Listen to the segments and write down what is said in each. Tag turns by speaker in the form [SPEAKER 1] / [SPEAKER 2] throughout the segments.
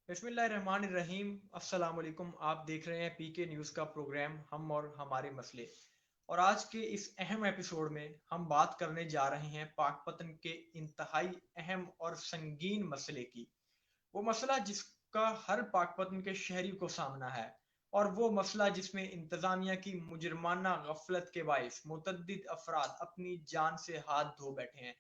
[SPEAKER 1] बिस्मिल्लाहिर्रहमानिर्रहीम। अस्सलाम वालेकुम। आप देख रहे हैं पीके न्यूज़ का प्रोग्राम हम और हमारे मसले। और आज के इस अहम एपिसोड में हम बात करने जा रहे हैं पाकपतन के इंतहाई अहम और संगीन मसले की। वो मसला जिसका हर पाकपतन के शहरी को सामना है, और वो मसला जिसमें इंतजामिया की मुजरमाना गफलत के बायस मुतअद्दिद अफराद अपनी जान से हाथ धो बैठे हैं।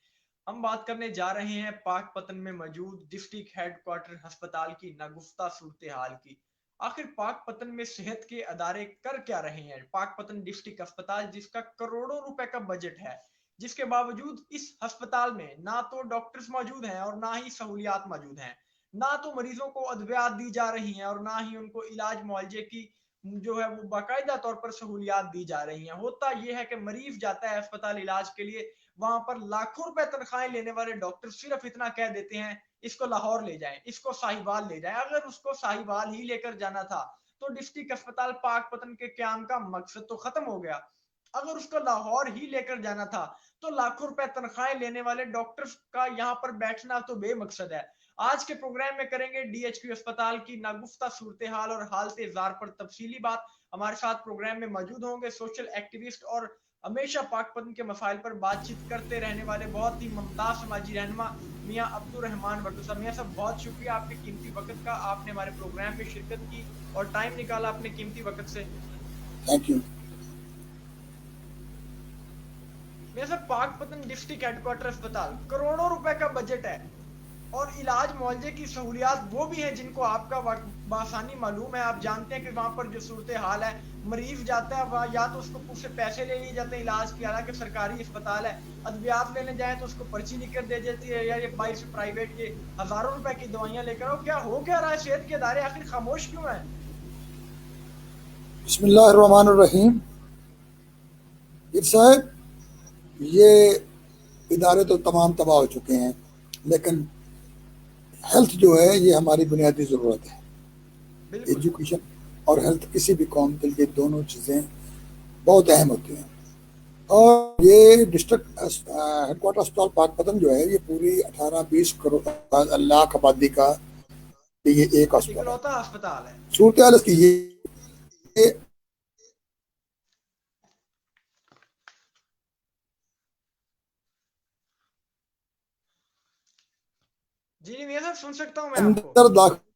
[SPEAKER 1] हम बात करने जा रहे हैं पाकपतन में मौजूद डिस्ट्रिक्ट हेडक्वार्टर अस्पताल की नागुफ्ता सूरत हाल की। आखिर पाकपतन में सेहत के अदारे कर क्या रहे हैं? पाकपतन डिस्ट्रिक्ट अस्पताल जिसका करोड़ों रुपए का बजट है, जिसके बावजूद इस अस्पताल में ना तो डॉक्टर्स मौजूद हैं और ना ही सहूलियात मौजूद हैं, ना तो मरीजों को अद्वियात दी जा रही हैं और ना ही उनको इलाज मुआवजे की जो है वो बाकायदा तौर पर सहूलियात दी जा रही हैं। होता यह है कि मरीज जाता है अस्पताल इलाज के लिए, वहां पर लाखों रुपए तनख्वाहें लेने वाले डॉक्टर सिर्फ इतना कह देते हैं, इसको लाहौर ले जाएं, इसको साहिवाल ले जाएं। अगर उसको साहिवाल ही लेकर जाना था तो डिस्ट्रिक्ट अस्पताल पाकपतन के क्याम का मकसद तो खत्म हो गया। अगर उसको लाहौर ही लेकर जाना था तो लाखों रुपए तनख्वाहें लेने वाले डॉक्टर्स का यहाँ पर बैठना तो बेमकसद है। आज के प्रोग्राम में करेंगे डीएचक्यू अस्पताल की नागुफ्ता सूरत हाल और हालत जार पर तफसीली बात। हमारे साथ प्रोग्राम में मौजूद होंगे सोशल एक्टिविस्ट और हमेशा पाकपतन के मसाइल पर बातचीत करते रहने वाले बहुत ही मुमताज समाजी रहनुमा मियाँ अब्दुल रहमान भट्टू साहब। मियाँ साहब, बहुत शुक्रिया आपके कीमती वक्त का, आपने हमारे प्रोग्राम में शिरकत की और टाइम निकाला अपने कीमती वक्त से।
[SPEAKER 2] Thank you.
[SPEAKER 1] मियाँ साहब, पाकपतन डिस्ट्रिक्ट हेडक्वार्टर अस्पताल करोड़ों रुपए का बजट है और इलाज मुआवजे की सहूलियात वो भी हैं जिनको आपका बासानी मालूम है। आप जानते हैं कि वहां पर जो सूरत हाल है, मरीज जाता है वहां या तो उसको कुछ से पैसे ले लिए जाते हैं इलाज की, हालांकि सरकारी अस्पताल है। अद्वियात लेने जाए तो उसको पर्ची लिख कर दे देती है, या ये बाहर से प्राइवेट ये हजारों रुपए की दवाइयां लेकर आओ। क्या हो क्या रहा है? सेहत के इदारे आखिर खामोश क्यों है?
[SPEAKER 2] बिस्मिल्लाहिर्रहमानिर्रहीम। पीर साहब, ये इदारे तो तमाम तबाह हो चुके हैं, लेकिन हेल्थ जो है ये हमारी बुनियादी ज़रूरत है।
[SPEAKER 1] बिल्कुल।
[SPEAKER 2] एजुकेशन और हेल्थ किसी भी कौम के लिए दोनों चीज़ें बहुत अहम होती हैं। और ये डिस्ट्रिक्ट हेडक्वार्टर अस्पताल पाकपतन जो है ये पूरी 18-20 करोड़ लाख आबादी का ये एक अस्पताल है।
[SPEAKER 1] इकलौता अस्पताल है।
[SPEAKER 2] सूरत हाल इसकी ये
[SPEAKER 1] जी मियाँ साहब, सुन सकता हूँ मैं आपको।
[SPEAKER 2] अंदर दाखिल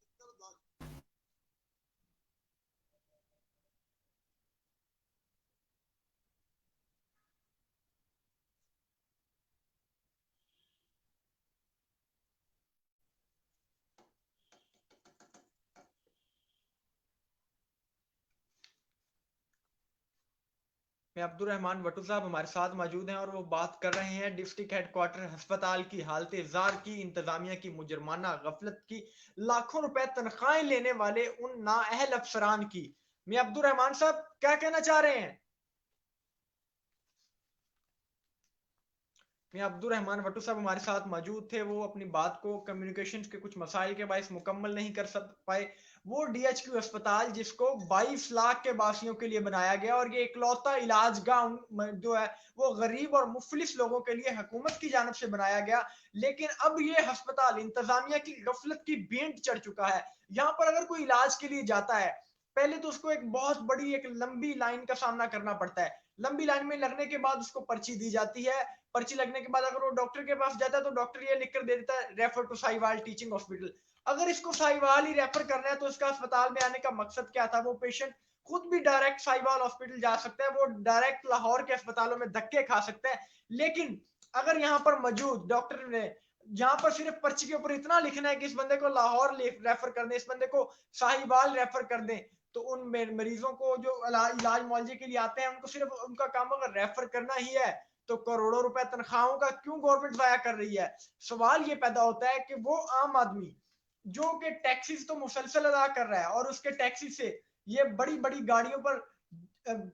[SPEAKER 1] मैं अब्दुल रहमान भट्टू साहब हमारे साथ मौजूद हैं और वो बात कर रहे हैं डिस्ट्रिक्ट हेडक्वार्टर अस्पताल की हालत जार की, इंतजामिया की मुजरमाना गफलत की, लाखों रुपए तनख्वाहें लेने वाले उन नाअहल अफसरान की। मैं अब्दुल रहमान साहब क्या कहना चाह रहे हैं? मियां अब्दुल रहमान भट्टू साहब हमारे साथ मौजूद थे, वो अपनी बात को कम्युनिकेशन के कुछ मसाइल के बायस मुकम्मल नहीं कर सक पाए। वो डीएचक्यू अस्पताल जिसको 22 लाख के बासियों के लिए बनाया गया और ये इकलौता इलाज गांव जो है वो गरीब और मुफलिस लोगों के लिए हुकूमत की जानब से बनाया गया, लेकिन अब ये अस्पताल इंतजामिया की गफलत की भेंट चढ़ चुका है। यहाँ पर अगर कोई इलाज के लिए जाता है, पहले तो उसको एक बहुत बड़ी एक लंबी लाइन का सामना करना पड़ता है। लंबी लाइन में लगने के बाद उसको पर्ची दी जाती है। पर्ची लगने के बाद अगर वो डॉक्टर के पास जाता है तो डॉक्टर ये लिख कर दे देता है, refer to Sahiwal teaching hospital. अगर इसको साहिवाल ही रेफर करना है तो इसका अस्पताल में आने का मकसद क्या था? वो पेशेंट खुद भी डायरेक्ट साहिवाल हॉस्पिटल जा सकता है, वो डायरेक्ट लाहौर के अस्पतालों में धक्के खा सकता है। लेकिन अगर यहाँ पर मौजूद डॉक्टर ने यहाँ पर सिर्फ पर्ची के ऊपर इतना लिखना है कि इस बंदे को लाहौर रेफर कर दें, इस बंदे को साहिवाल रेफर कर दें, तो उन मरीजों को जो इलाज मुआवजे के लिए आते हैं उनको सिर्फ उनका काम अगर रेफर करना ही है तो करोड़ों रुपए तनख्वाहों का क्यों गवर्नमेंट जाया कर रही है? सवाल ये पैदा होता है कि वो आम आदमी जो कि टैक्सीज तो मुसलसल अदा कर रहा है और उसके टैक्सी से ये बड़ी बड़ी गाड़ियों पर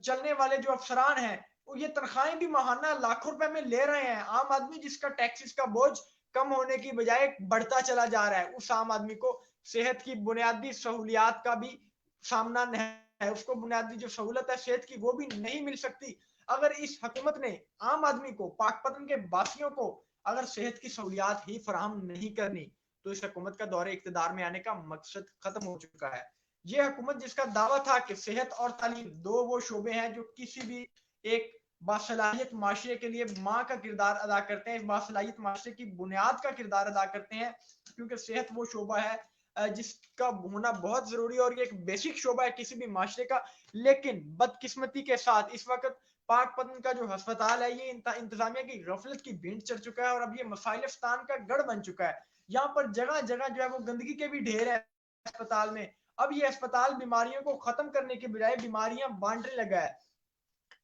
[SPEAKER 1] चलने वाले जो अफसरान हैं वो ये तनख्वाहें भी माहाना लाखों रुपए में ले रहे हैं। आम आदमी जिसका टैक्सीज का बोझ कम होने की बजाय बढ़ता चला जा रहा है, उस आम आदमी को सेहत की बुनियादी सहूलियात का भी सामना है, उसको बुनियादी जो सहूलत है सेहत की वो भी नहीं मिल सकती। अगर इस हुकूमत ने आम आदमी को, पाकपतन के बासियों को अगर सेहत की सहूलियात ही फराहम नहीं करनी तो इस हुकूमत का दौरे इक़्तिदार में आने का मकसद खत्म हो चुका है। ये हुकूमत जिसका दावा था कि सेहत और तालीम दो वो शोबे हैं जो किसी भी एक बासलाहियत माशरे के लिए माँ का किरदार अदा करते हैं, बासलाहियत माशरे की बुनियाद का किरदार अदा करते हैं, क्योंकि सेहत वो शोबा है जिसका होना बहुत जरूरी है और ये एक बेसिक शोबा है किसी भी माशरे का। लेकिन बदकिस्मती के साथ इस वक्त पाकपतन का जो अस्पताल है ये इंतजामिया की गफलत की भेंट चढ़ चुका है और अब ये मसाइलिस्तान का गढ़ बन चुका है। यहाँ पर जगह जगह जो है वो गंदगी के भी ढेर है अस्पताल में। अब ये अस्पताल बीमारियों को खत्म करने के बजाय बीमारियां बांटने लगा है।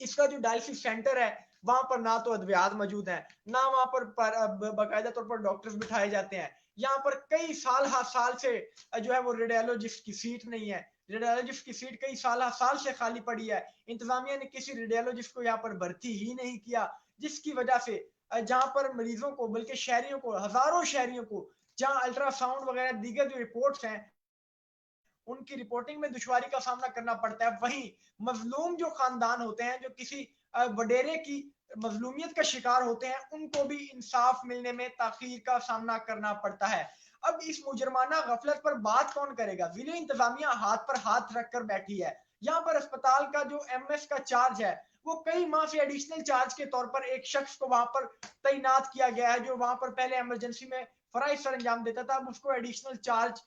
[SPEAKER 1] इसका जो डायलिसिस सेंटर है वहां पर ना तो अद्वियात मौजूद है, ना वहां पर बाकायदा तौर पर डॉक्टर्स बिठाए जाते हैं। यहाँ पर कई साल से जो है वो रेडियोलॉजिस्ट की सीट नहीं है, रेडियोलॉजिस्ट की सीट कई साल से खाली पड़ी है। इंतजामिया ने किसी रेडियोलॉजिस्ट को यहाँ पर भर्ती ही नहीं किया, जिसकी वजह से जहां पर मरीजों को बल्कि शहरियों को, हजारों शहरियों को जहां अल्ट्रासाउंड वगैरह दीगर जो रिपोर्ट्स हैं उनकी रिपोर्टिंग में दुश्वारी का सामना करना पड़ता है। वहीं मजलूम जो खानदान होते हैं, जो किसी वडेरे की मजलूमियत का शिकार होते हैं, उनको भी इंसाफ मिलने में ताखीर का सामना करना पड़ता है। अब इस मुजरमाना गफलत पर बात कौन करेगा? जिले इंतजामिया हाथ पर हाथ रखकर बैठी है। यहाँ पर अस्पताल का जो एमएस का चार्ज है वो कई माह से एडिशनल चार्ज के तौर पर एक शख्स को वहां पर तैनात किया गया है, जो वहां पर पहले इमरजेंसी में फराइज सर अंजाम देता था। अब उसको एडिशनल चार्ज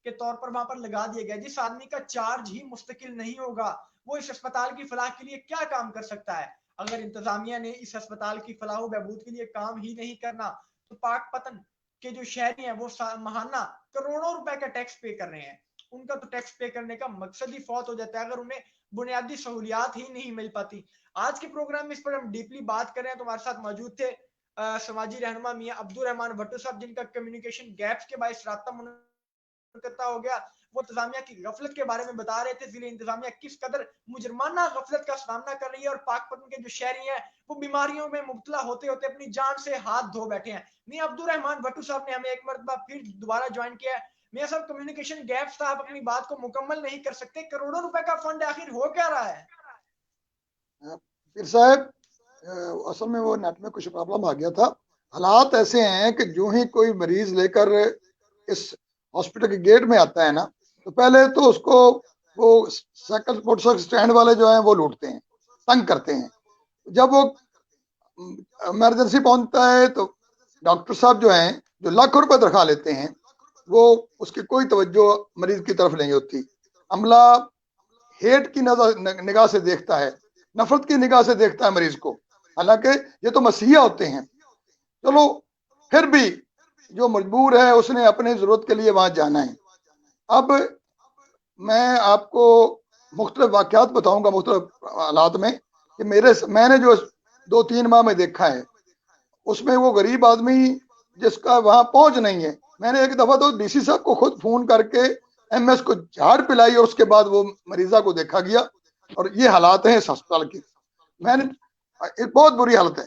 [SPEAKER 1] के तौर पर वहां पर लगा दिया गया। जिस आदमी का चार्ज ही मुस्तकिल नहीं होगा वो इस अस्पताल की फलाह के लिए क्या काम कर सकता है? अगर इंतजामिया ने इस अस्पताल की फलाह बहबूद के लिए काम ही नहीं करना तो पाकपतन के जो शहरी हैं वो महाना करोड़ों रुपए का टैक्स पे कर रहे हैं। उनका तो टैक्स पे करने का मकसद ही फौत हो जाता है अगर उन्हें बुनियादी सहूलियात ही नहीं मिल पाती। आज के प्रोग्राम में इस पर हम डीपली बात कर रहे हैं। तो हमारे साथ मौजूद थे समाजी रहनुमा मियां अब्दुल रहमान भट्टू साहब, जिनका कम्युनिकेशन गैप्स के बायस राब्ता हो गया। वो इंतजामिया की गफलत के बारे में बता रहे थे, जिले इंतजामिया किस कदर मुजरमाना गफलत का सामना कर रही है और पाकपतन के जो शहरी हैं वो बीमारियों में मुब्तला होते होते अपनी जान से हाथ धो बैठे हैं। मियां अब्दुल रहमान भट्टू साहब ने हमें एक मरतबा फिर दोबारा ज्वाइन किया है। मियां साहब, कम्युनिकेशन गैप था, आप अपनी बात को मुकम्मल नहीं कर सकते, करोड़ों रुपए का फंड आखिर हो क्या रहा है?
[SPEAKER 2] फिर साहब, असल में वो नेट में कुछ प्रॉब्लम आ गया था। हालात ऐसे हैं कि जो ही कोई मरीज लेकर इस हॉस्पिटल के गेट में आता है ना, तो पहले तो उसको वो साइकिल मोटरसाइकिल स्टैंड वाले जो हैं वो लूटते हैं, तंग करते हैं। जब वो इमरजेंसी पहुंचता है तो डॉक्टर साहब जो हैं, जो लाखों रुपए तनख्वाह लेते हैं, वो उसकी कोई तवज्जो मरीज की तरफ नहीं होती। अमला हेट की निगाह से देखता है, नफरत की निगाह से देखता है मरीज को, हालांकि ये तो मसीहा होते हैं। चलो, फिर भी जो मजबूर है उसने अपने जरूरत के लिए वहां जाना है। अब मैं आपको मुख्तलिफ वाकयात बताऊंगा मुख्तलिफ हालात में कि मैंने जो 2-3 माह में देखा है, उसमें वो गरीब आदमी जिसका वहां पहुंच नहीं है, मैंने एक दफा तो डीसी साहब को खुद फोन करके एमएस को झाड़ पिलाई और उसके बाद वो मरीजा को देखा गया। और ये हालात हैं इस अस्पताल की। मैंने बहुत बुरी हालत है।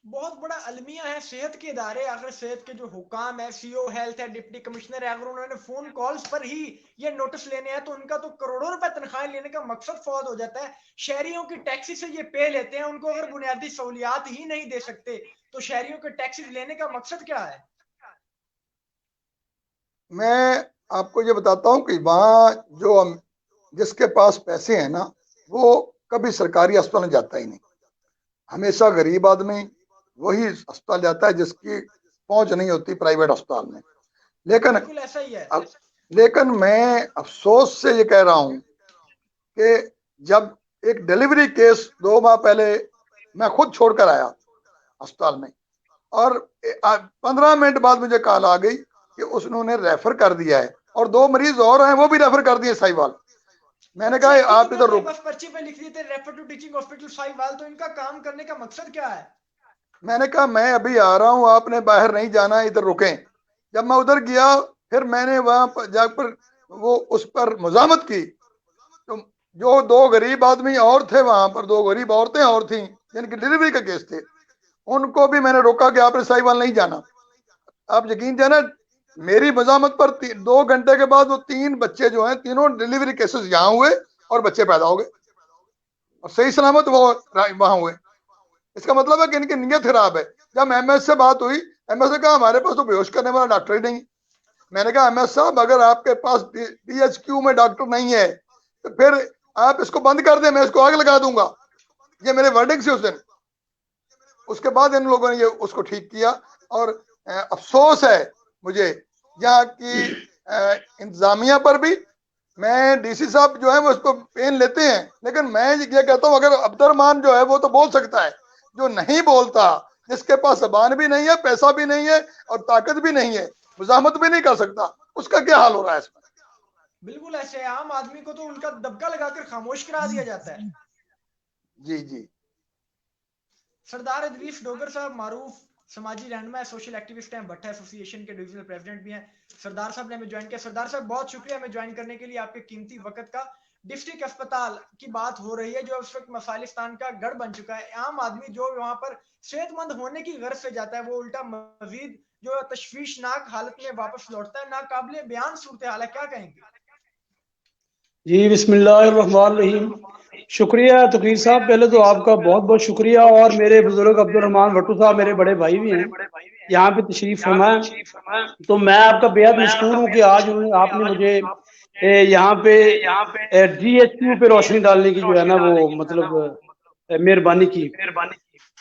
[SPEAKER 1] बहुत बड़ा अलमिया है सेहत के इदारे। अगर सेहत के जो हुकाम है, सीओ हेल्थ है, डिप्टी कमिश्नर है, अगर उन्होंने फोन कॉल्स पर ही ये नोटिस लेने हैं तो उनका तो करोड़ों रुपए तनख्वाहें लेने का मकसद फौत हो जाता है। शहरियों की टैक्सी से ये पे लेते हैं, उनको अगर बुनियादी सहूलियात ही नहीं दे सकते तो शहरियों के टैक्सी लेने का मकसद क्या है?
[SPEAKER 2] मैं आपको ये बताता हूँ कि वहाँ जो जिसके पास पैसे हैं ना, वो कभी सरकारी अस्पताल में जाता ही नहीं। हमेशा गरीब आदमी वही अस्पताल जाता है जिसकी पहुंच नहीं होती प्राइवेट अस्पताल में। लेकिन
[SPEAKER 1] ऐसा ही है।
[SPEAKER 2] लेकिन मैं अफसोस से ये कह रहा हूं कि जब एक डिलीवरी केस 2 माह पहले मैं खुद छोड़कर आया अस्पताल में, और 15 मिनट बाद मुझे कॉल आ गई कि उन्होंने रेफर कर दिया है और 2 मरीज और हैं, वो भी रेफर कर दिए साहिवाल। मैंने कहा आप इधर रुक,
[SPEAKER 1] बस पर्ची पे लिख दिए थे refer to teaching hospital Sahiwal, तो इनका काम करने का मकसद क्या है?
[SPEAKER 2] मैंने कहा मैं अभी आ रहा हूं, आपने बाहर नहीं जाना, इधर रुकें। जब मैं उधर गया फिर मैंने वहां पर जाकर वो उस पर मुजामत की, तो जो 2 गरीब आदमी और थे वहां पर, 2 गरीब औरतें और थी जिनकी डिलीवरी का केस थे, उनको भी मैंने रोका कि आपने साहिवाल नहीं जाना। आप यकीन जाना, मेरी मजामत पर 2 घंटे के बाद वो 3 बच्चे जो हैं, तीनों डिलीवरी केसेस यहाँ हुए और बच्चे पैदा हो गए और सही सलामत वो वहां हुए। इसका मतलब है कि इनकी नीयत खराब है। जब एमएस से बात हुई एमएस ने कहा हमारे पास तो बेहोश करने वाला डॉक्टर ही नहीं। मैंने कहा एमएस साहब अगर आपके पास DHQ में डॉक्टर नहीं है तो फिर आप इसको बंद कर दें, मैं इसको आग लगा दूंगा। ये मेरे वर्डिंग से उस दिन। उसके बाद इन लोगों ने ये उसको ठीक किया। और अफसोस है मुझे यहाँ की इंतजामिया पर भी। मैं DC साहब जो है वो इसको पेन लेते हैं, लेकिन मैं ये कहता हूँ अगर अब्दुर्रहमान जो है वो तो बोल सकता है, जो नहीं बोलता, जिसके पास जबान भी नहीं है, पैसा भी नहीं है और ताकत भी नहीं है, मुजाहमत भी नहीं कर सकता, उसका क्या हाल हो रहा है इसमें?
[SPEAKER 1] बिल्कुल ऐसे आम आदमी को तो उनका दबका लगाकर खामोश करा दिया जाता है।
[SPEAKER 2] जी जी।
[SPEAKER 1] सरदार इदरीस डोगर साहब मारूफ समाजी रहनुमा है, सोशल एक्टिविस्ट हैं, भट्टा एसोसिएशन के डिविजनल प्रेसिडेंट भी हैं। सरदार साहब ने हमें ज्वाइन किया। सरदार साहब बहुत शुक्रिया हमें ज्वाइन करने के लिए, आपके कीमती वक्त का। डिस्ट्रिक्ट अस्पताल की बात हो रही है जो इस वक्त मसालिस्तान का गढ़ बन चुका है। आम आदमी जो वहां पर सेहतमंद होने की गर्ज से जाता है वो उल्टा मजीद जो तशवीशनाक हालत में वापस लौटता है। नाकाबिले बयान सूरत हाल है, क्या कहेंगे?
[SPEAKER 3] जी बिस्मिल्लाहिर्रहमानिर्रहीम। शुक्रिया तकरीर साहब, पहले तो आपका बहुत बहुत शुक्रिया। और मेरे बुजुर्ग अब्दुर्रहमान भट्टू साहब मेरे बड़े भाई भी हैं, यहाँ पे तशरीफ फरमाए। तो मैं आपका बेहद मशकूर हूँ कि आज आपने मुझे यहाँ पे DHQ पे रोशनी डालने की जो है ना वो मतलब मेहरबानी की।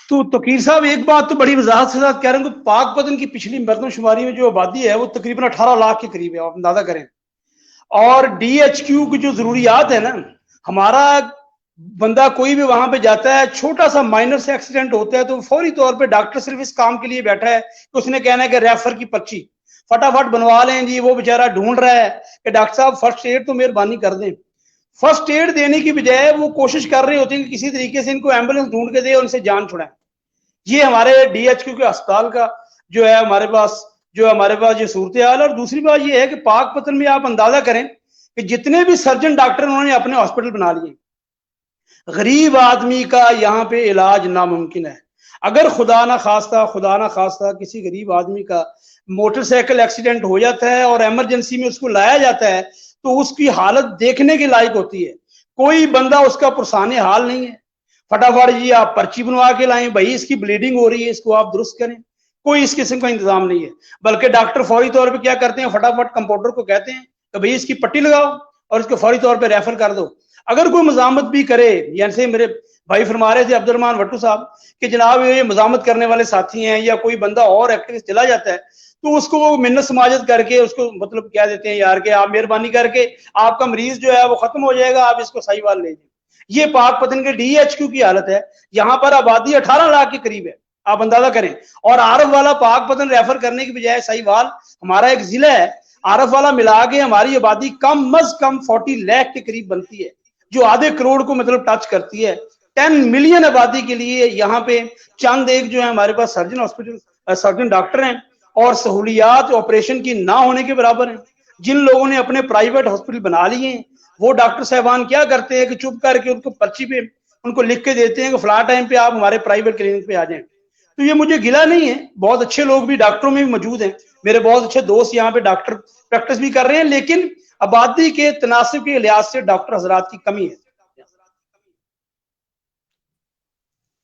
[SPEAKER 3] तो तकीर साहब एक बात तो बड़ी वजाहत के साथ कह रहे हैं कि पाकपतन की पिछली मरदमशुमारी में जो आबादी है वो तकरीबन 18 लाख के करीब है, आप अंदाजा करें। और DHQ की जो जरूरियात है ना, हमारा बंदा कोई भी वहां पे जाता है, छोटा सा माइनर से एक्सीडेंट होता है तो फौरी तौर पे डॉक्टर सिर्फ इस काम के लिए बैठा है कि उसने कहना है कि रेफर की पर्ची फटाफट बनवा लें जी। वो बेचारा ढूंढ रहा है कि डॉक्टर साहब फर्स्ट एड तो मेहरबानी कर दें। फर्स्ट एड देने की बजाय वो कोशिश कर रहे होते हैं कि किसी तरीके से इनको एम्बुलेंस ढूंढ के दे और उनसे जान छुड़ाएं। ये हमारे DHQ के अस्पताल का जो है हमारे पास ये सूरत हाल है। और दूसरी बात ये है कि पाकपतन में आप अंदाजा करें कि जितने भी सर्जन डॉक्टर उन्होंने अपने हॉस्पिटल बना लिए, गरीब आदमी का यहाँ पे इलाज नामुमकिन है। अगर खुदा ना खास्ता किसी गरीब आदमी का मोटरसाइकिल एक्सीडेंट हो जाता है और इमरजेंसी में उसको लाया जाता है तो उसकी हालत देखने के लायक होती है। कोई बंदा उसका पुरसाने हाल नहीं है, फटाफट जी आप पर्ची बनवा के लाएं, भाई इसकी ब्लीडिंग हो रही है इसको आप दुरुस्त करें, कोई इस किस्म का इंतजाम नहीं है। बल्कि डॉक्टर फौरी तौर पे क्या करते हैं, फटाफट कंपाउंडर को कहते हैं कि भाई इसकी पट्टी लगाओ और इसको फौरी तौर पे रेफर कर दो। अगर कोई मजामत भी करे, जैसे मेरे भाई फरमा रहे थे अब्दुर्रहमान भट्टू साहब कि जनाब ये मजामत करने वाले साथी हैं या कोई बंदा और एक्टिविस्ट चला जाता है तो उसको वो मिन्नत समाजत करके उसको मतलब कह देते हैं यार कि आप मेहरबानी करके आपका मरीज जो है वो खत्म हो जाएगा, आप इसको साहिवाल ले जाए। ये पाकपतन के DHQ की हालत है। यहाँ पर आबादी 18 लाख के करीब है, आप अंदाजा करें। और आरफ वाला पाकपतन रेफर करने की बजाय साहिवाल हमारा एक जिला है, आरफ वाला मिला के हमारी आबादी कम अज कम 40 लाख के करीब बनती है, जो आधे करोड़ को मतलब टच करती है। 10 मिलियन आबादी के लिए यहाँ पे चंद एक जो है हमारे पास सर्जन डॉक्टर हैं और सहूलियात ऑपरेशन की ना होने के बराबर हैं। जिन लोगों ने अपने प्राइवेट हॉस्पिटल बना लिए हैं वो डॉक्टर साहबान क्या करते हैं कि चुप करके उनको पर्ची पे उनको लिख के देते हैं कि फला टाइम पे आप हमारे प्राइवेट क्लिनिक पे आ जाएं। तो ये मुझे गिला नहीं है, बहुत अच्छे लोग भी डॉक्टरों में भी मौजूद हैं, मेरे बहुत अच्छे दोस्त यहाँ पे डॉक्टर प्रैक्टिस भी कर रहे हैं, लेकिन आबादी के तनासिब के लिहाज से डॉक्टर हजरात की कमी है।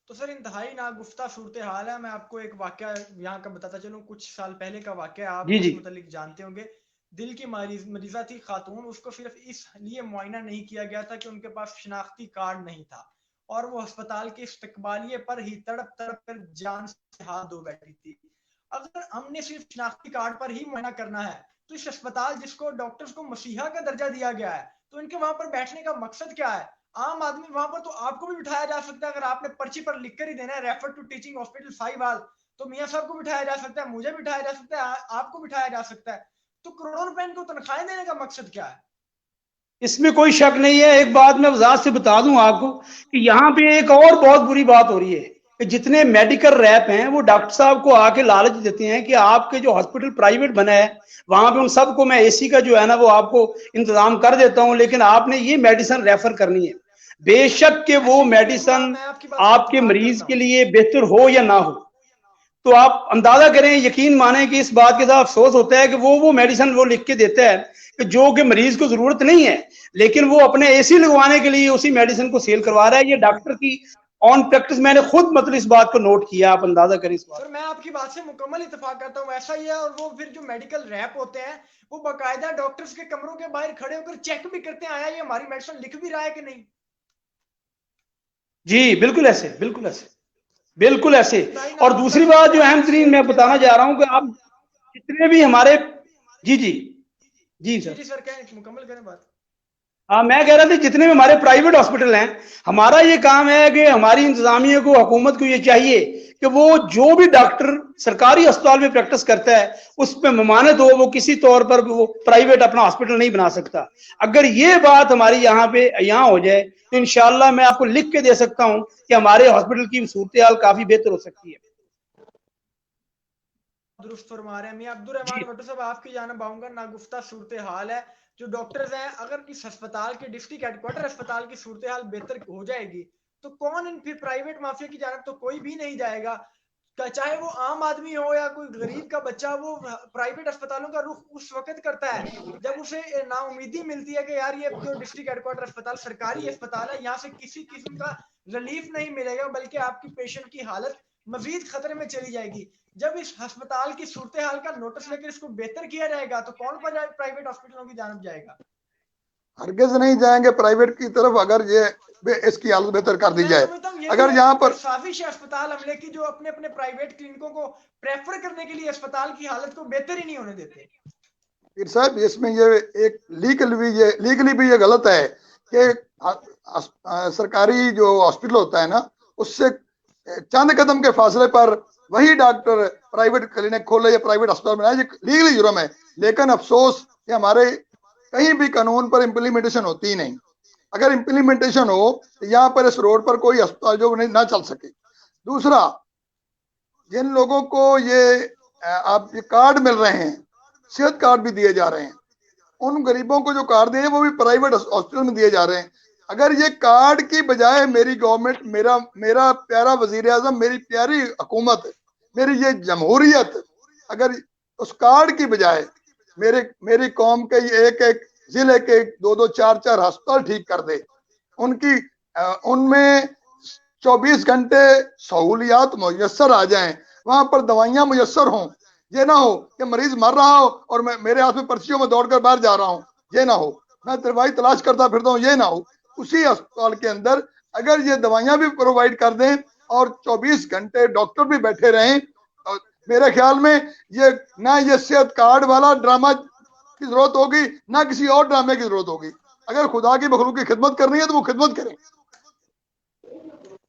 [SPEAKER 1] तो सर इंतहाई नागुफ्ता सूरत हाल है। मैं आपको एक वाकया यहाँ का बताता चलूं, कुछ साल पहले का वाकया, आप इस मुतालिक जानते होंगे। दिल की मरीजा थी खातून, उसको सिर्फ इसलिए मुआयना नहीं किया गया था कि उनके पास शिनाख्ती कार्ड नहीं था और वो अस्पताल के इस्तकबालिये पर ही तड़प तड़प कर जान से हाथ धो बैठी थी। अगर हमने सिर्फ शिनाख्ती कार्ड पर ही मुआयना करना है तो इस अस्पताल जिसको डॉक्टर्स को मसीहा का दर्जा दिया गया है तो इनके वहां पर बैठने का मकसद क्या है? आम आदमी वहां पर तो आपको भी बिठाया जा सकता है, अगर आपने पर्ची पर लिखकर ही देना है refer to teaching hospital Sahiwal, तो मियां साहब को बिठाया जा सकता है, मुझे बिठाया जा सकता है, आपको बिठाया जा सकता है। तो करोड़ों रुपए इनको तनख्वाहें देने का मकसद क्या है?
[SPEAKER 3] इसमें कोई शक नहीं है। एक बात मैं वजाहत से बता दूं आपको कि यहाँ पे एक और बहुत बुरी बात हो रही है कि जितने मेडिकल रैप हैं वो डॉक्टर साहब को आके लालच देते हैं कि आपके जो हॉस्पिटल प्राइवेट बना है वहां पे उन सबको मैं AC का जो है ना वो आपको इंतजाम कर देता हूं, लेकिन आपने ये मेडिसिन रेफर करनी है। बेशक के वो मेडिसिन आपके मरीज के लिए बेहतर हो या ना हो, तो आप अंदाजा करें, यकीन माने कि इस बात के साथ अफसोस होता है कि वो मेडिसिन वो लिख के देता है कि जो कि मरीज को जरूरत नहीं है, लेकिन वो अपने AC लगवाने के लिए उसी मेडिसिन को सेल करवा रहा है। ये डॉक्टर की ऑन प्रैक्टिस मैंने खुद मतलब इस बात को नोट किया, आप अंदाजा करें इस बात।
[SPEAKER 1] सर मैं आपकी बात से मुकम्मल इत्तेफाक करता हूँ, ऐसा ही है। और वो फिर जो मेडिकल रैप होते हैं वो बाकायदा डॉक्टर्स के कमरों के बाहर खड़े होकर चेक भी करते हैं, आया ये हमारी मेडिसिन लिख भी रहा है कि नहीं।
[SPEAKER 3] जी बिल्कुल ऐसे, बिल्कुल ऐसे, बिल्कुल ऐसे। और दूसरी बात जो अहम तरीन मैं बताना चाह रहा हूँ कि आप जितने भी हमारे, जी जी जी सर,
[SPEAKER 1] जी सर कहें, मुकम्मल करें बात।
[SPEAKER 3] हाँ मैं कह रहा था जितने भी हमारे प्राइवेट हॉस्पिटल हैं, हमारा ये काम है कि हमारी इंतजामिया को, हुकूमत को ये चाहिए कि वो जो भी डॉक्टर सरकारी अस्पताल में प्रैक्टिस करता है उस पर ममानत हो, वो किसी तौर पर वो प्राइवेट अपना हॉस्पिटल नहीं बना सकता। अगर ये बात हमारी यहाँ हो जाए तो इंशाल्लाह मैं आपको लिख के दे सकता हूँ कि हमारे हॉस्पिटल की सूरत हाल काफी बेहतर हो सकती है।
[SPEAKER 1] दुरुस्त फरमा रहे हैं। मैं अब्दुल रहमान भट्टू साहब आपकी जानब आऊंगा। नागुफ्ता सूरत हाल है जो डॉक्टर्स हैं, अगर इस अस्पताल के डिस्ट्रिक्ट हेडक्वार्टर अस्पताल की सूरत हाल बेहतर हो जाएगी तो कौन इन फिर प्राइवेट माफिया की जानब तो कोई भी नहीं जाएगा, चाहे वो आम आदमी हो या कोई गरीब का बच्चा। वो प्राइवेट अस्पतालों का रुख उस वक्त करता है जब उसे नाउमीदी मिलती है कि यार ये जो डिस्ट्रिक्ट हेडक्वार्टर अस्पताल सरकारी अस्पताल है, यहाँ से किसी किस्म का रिलीफ नहीं मिलेगा, बल्कि आपकी पेशेंट की हालत मजीद खतरे में चली जाएगी। जब इस अस्पताल की सूरत हाल का नोटिस लेकर इसको बेहतर किया जाएगा तो कौन प्राइवेट हॉस्पिटलों की जानब जाएगा?
[SPEAKER 2] हरगिज नहीं जाएंगे प्राइवेट की तरफ अगर ये इसकी हालत बेहतर कर दी जाए। अगर यहाँ पर
[SPEAKER 1] साजिश है अस्पताल हमले की जो अपने अपने प्राइवेट क्लिनिकों को प्रेफर करने के लिए अस्पताल की हालत को बेहतर ही नहीं होने देते।
[SPEAKER 2] पीर साहब इसमें ये एक लीगली भी ये गलत है कि सरकारी जो हॉस्पिटल होता है ना, उससे चंद कदम के फासले पर वही डॉक्टर प्राइवेट क्लिनिक खोले या प्राइवेट अस्पताल बनाए, लीगली जुर्म है। लेकिन अफसोस कि हमारे कहीं भी कानून पर इम्प्लीमेंटेशन होती ही नहीं। अगर इम्प्लीमेंटेशन हो तो यहाँ पर इस रोड पर कोई अस्पताल जो नहीं ना चल सके। दूसरा, जिन लोगों को आप ये कार्ड मिल रहे हैं, सेहत कार्ड भी दिए जा रहे हैं, उन गरीबों को जो कार्ड दिए वो भी प्राइवेट हॉस्पिटल में दिए जा रहे हैं। अगर ये कार्ड की बजाय मेरी गवर्नमेंट, मेरा प्यारा वजीर आजम, मेरी प्यारी हुकूमत, मेरी ये जमहूरियत, अगर उस कार्ड की बजाय मेरी कौम के एक एक जिले के 2-2 4-4 अस्पताल ठीक कर दे, उनकी उनमें 24 घंटे सहूलियात मुयस्सर आ जाएं, वहां पर दवाइयां मुयस्सर हों। ये ना हो कि मरीज मर रहा हो और मेरे हाथ में पर्चियों में दौड़कर बाहर जा रहा हूँ, ये ना हो। मैं दवाई तलाश करता फिरता हूँ, ये ना हो। उसी अस्पताल के अंदर अगर ये दवाइयां भी प्रोवाइड कर दें और 24 घंटे डॉक्टर भी बैठे रहें, तो मेरे ख्याल में ये ना ये सेहत कार्ड वाला ड्रामा की जरूरत होगी, ना किसी और ड्रामे की जरूरत होगी। अगर खुदा की मखलूक की खिदमत करनी है तो वो खिदमत करें।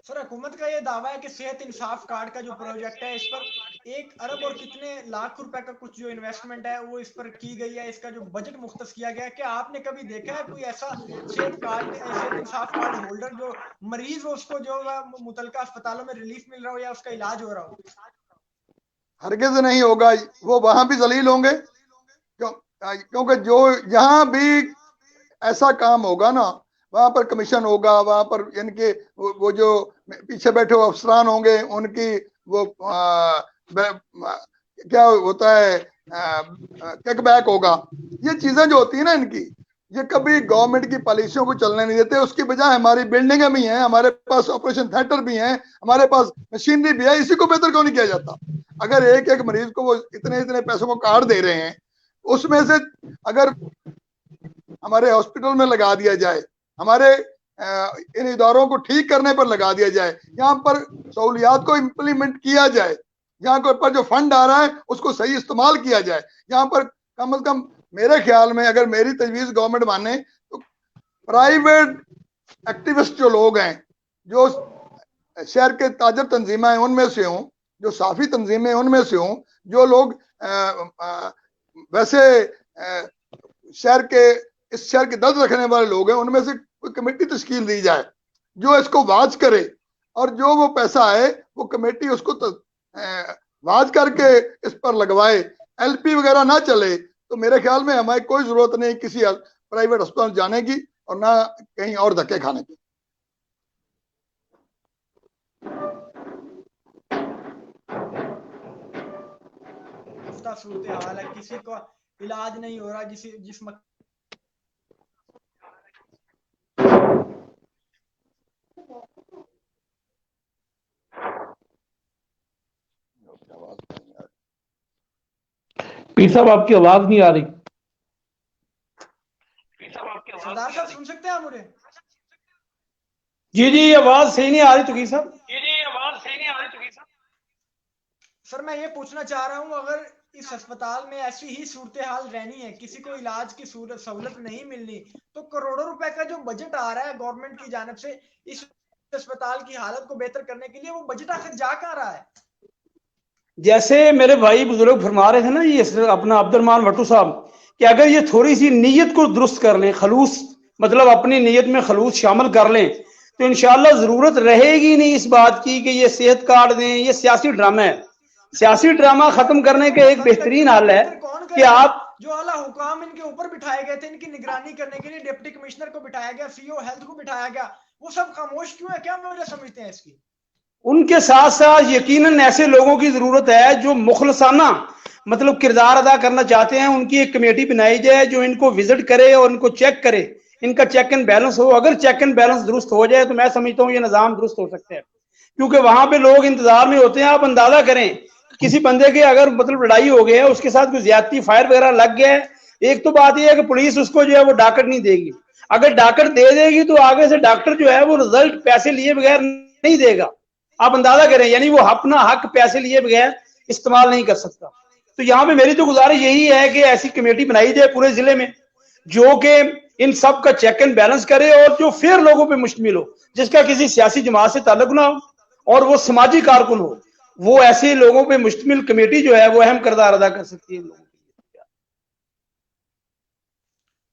[SPEAKER 1] सर हुकूमत का ये दावा है कि सेहत इंसाफ कार्ड का जो प्रोजेक्ट है इस पर 1 अरब और कितने लाख रुपए का कुछ जो इन्वेस्टमेंट है वो इस पर की गई है, इसका जो बजट मुख्तस किया गया है। क्या आपने कभी देखा है कोई ऐसा सेहत इंसाफ कार्ड होल्डर जो मरीज हो उसको जो मुतलका अस्पतालों में रिलीफ मिल रहा हो या उसका इलाज हो रहा हो?
[SPEAKER 2] हरगिज नहीं होगा। वो वहां भी जलील होंगे, क्योंकि जो यहाँ भी ऐसा काम होगा ना, वहां पर कमीशन होगा, वहां पर इनके वो जो पीछे बैठे हुए अफसरान होंगे, उनकी वो क्या होता है, किकबैक होगा। ये चीजें जो होती है ना इनकी, ये कभी गवर्नमेंट की पॉलिसियों को चलने नहीं देते। उसकी बजाय हमारी बिल्डिंगें भी हैं, हमारे पास ऑपरेशन थिएटर भी हैं, हमारे पास मशीनरी भी है, इसी को बेहतर क्यों नहीं किया जाता? अगर एक एक मरीज को वो इतने इतने पैसों को कार्ड दे रहे हैं, उसमें से अगर हमारे हॉस्पिटल में लगा दिया जाए, हमारे इन इदारों को ठीक करने पर लगा दिया जाए, यहाँ पर सहूलियात को इम्प्लीमेंट किया जाए, यहाँ पर जो फंड आ रहा है उसको सही इस्तेमाल किया जाए। यहाँ पर कम से कम मेरे ख्याल में, अगर मेरी तजवीज गवर्नमेंट माने, तो प्राइवेट एक्टिविस्ट जो लोग हैं, जो शहर के ताजर तंजीमें हैं उनमें से हों, जो साफी तंजीमें उनमें से हों, जो लोग वैसे इस शहर के दर्द रखने वाले लोग हैं, उनमें से कोई कमेटी तश्कील दी जाए जो इसको वाच करे, और जो वो पैसा आए वो कमेटी उसको वाच करके इस पर लगवाए। एलपी वगैरह ना चले तो मेरे ख्याल में हमारी कोई जरूरत नहीं किसी प्राइवेट अस्पताल जाने की और ना कहीं और धक्के खाने की।
[SPEAKER 1] सूरत हाल है, किसी को इलाज नहीं हो रहा, जिस
[SPEAKER 3] पीर साहब आपकी आवाज नहीं आ रही।
[SPEAKER 1] सरदार साहब सुन सकते हैं आप मुझे?
[SPEAKER 3] जी जी, आवाज सही नहीं आ रही तुकीर साहब।
[SPEAKER 1] सर मैं ये पूछना चाह रहा हूँ, अगर इस अस्पताल में ऐसी ही सूरत हाल रहनी है, किसी को इलाज की सहूलत नहीं मिलनी, तो करोड़ों रुपए का जो बजट आ रहा है गवर्नमेंट की जानिब से इस अस्पताल की हालत को बेहतर करने के लिए, वो बजट आखिर जा कहाँ रहा है?
[SPEAKER 3] जैसे मेरे भाई बुजुर्ग फरमा रहे थे ना, ये अपना अब्दुर्रहमान भट्टू साहब, कि अगर ये थोड़ी सी नीयत को दुरुस्त कर लें, खलूस मतलब अपनी नीयत में खलूस शामिल कर लें, तो इंशाल्लाह जरूरत रहेगी नहीं इस बात की कि ये सेहत कार्ड दें। ये सियासी ड्रामा है। सियासी ड्रामा खत्म करने का एक बेहतरीन हल है कि आप
[SPEAKER 1] जो आला हुकाम इनके ऊपर बिठाए गए थे, इनकी निगरानी करने के लिए डिप्टी कमिश्नर को बिठाया गया, सीईओ हेल्थ को बिठाया गया, वो सब खामोश क्यों है? क्या वजह समझते हैं इसकी?
[SPEAKER 3] उनके साथ साथ यकीनन ऐसे लोगों की जरूरत है जो मुखलसाना मतलब किरदार अदा करना चाहते हैं। उनकी एक कमेटी बनाई जाए जो इनको विजिट करे और इनको चेक करे, इनका चेक एंड बैलेंस हो। अगर चेक एंड बैलेंस दुरुस्त हो जाए तो मैं समझता हूँ ये निजाम दुरुस्त हो सकता है, क्योंकि वहां पे लोग इंतजार में होते हैं। आप अंदाजा करें, किसी बंदे के अगर मतलब लड़ाई हो गई है, उसके साथ कोई ज्यादती फायर वगैरह लग गया है, एक तो बात यह है कि पुलिस उसको जो है वो डाकट नहीं देगी। अगर डाकट दे देगी तो आगे से डॉक्टर जो है वो रिजल्ट पैसे लिए बगैर नहीं देगा। आप अंदाजा करें, यानी वो अपना हक पैसे लिए बगैर इस्तेमाल नहीं कर सकता। तो यहाँ पे मेरी तो गुजारिश यही है कि ऐसी कमेटी बनाई जाए पूरे जिले में जो कि इन सब का चेक एंड बैलेंस करे और जो फेयर लोगों पे मुश्तमिल हो, जिसका किसी सियासी जमात से ताल्लुक ना हो और वो समाजी कारकुन हो, वो ऐसे लोगों पे मुश्तमिल कमेटी जो है वो अहम किरदार अदा कर सकती है।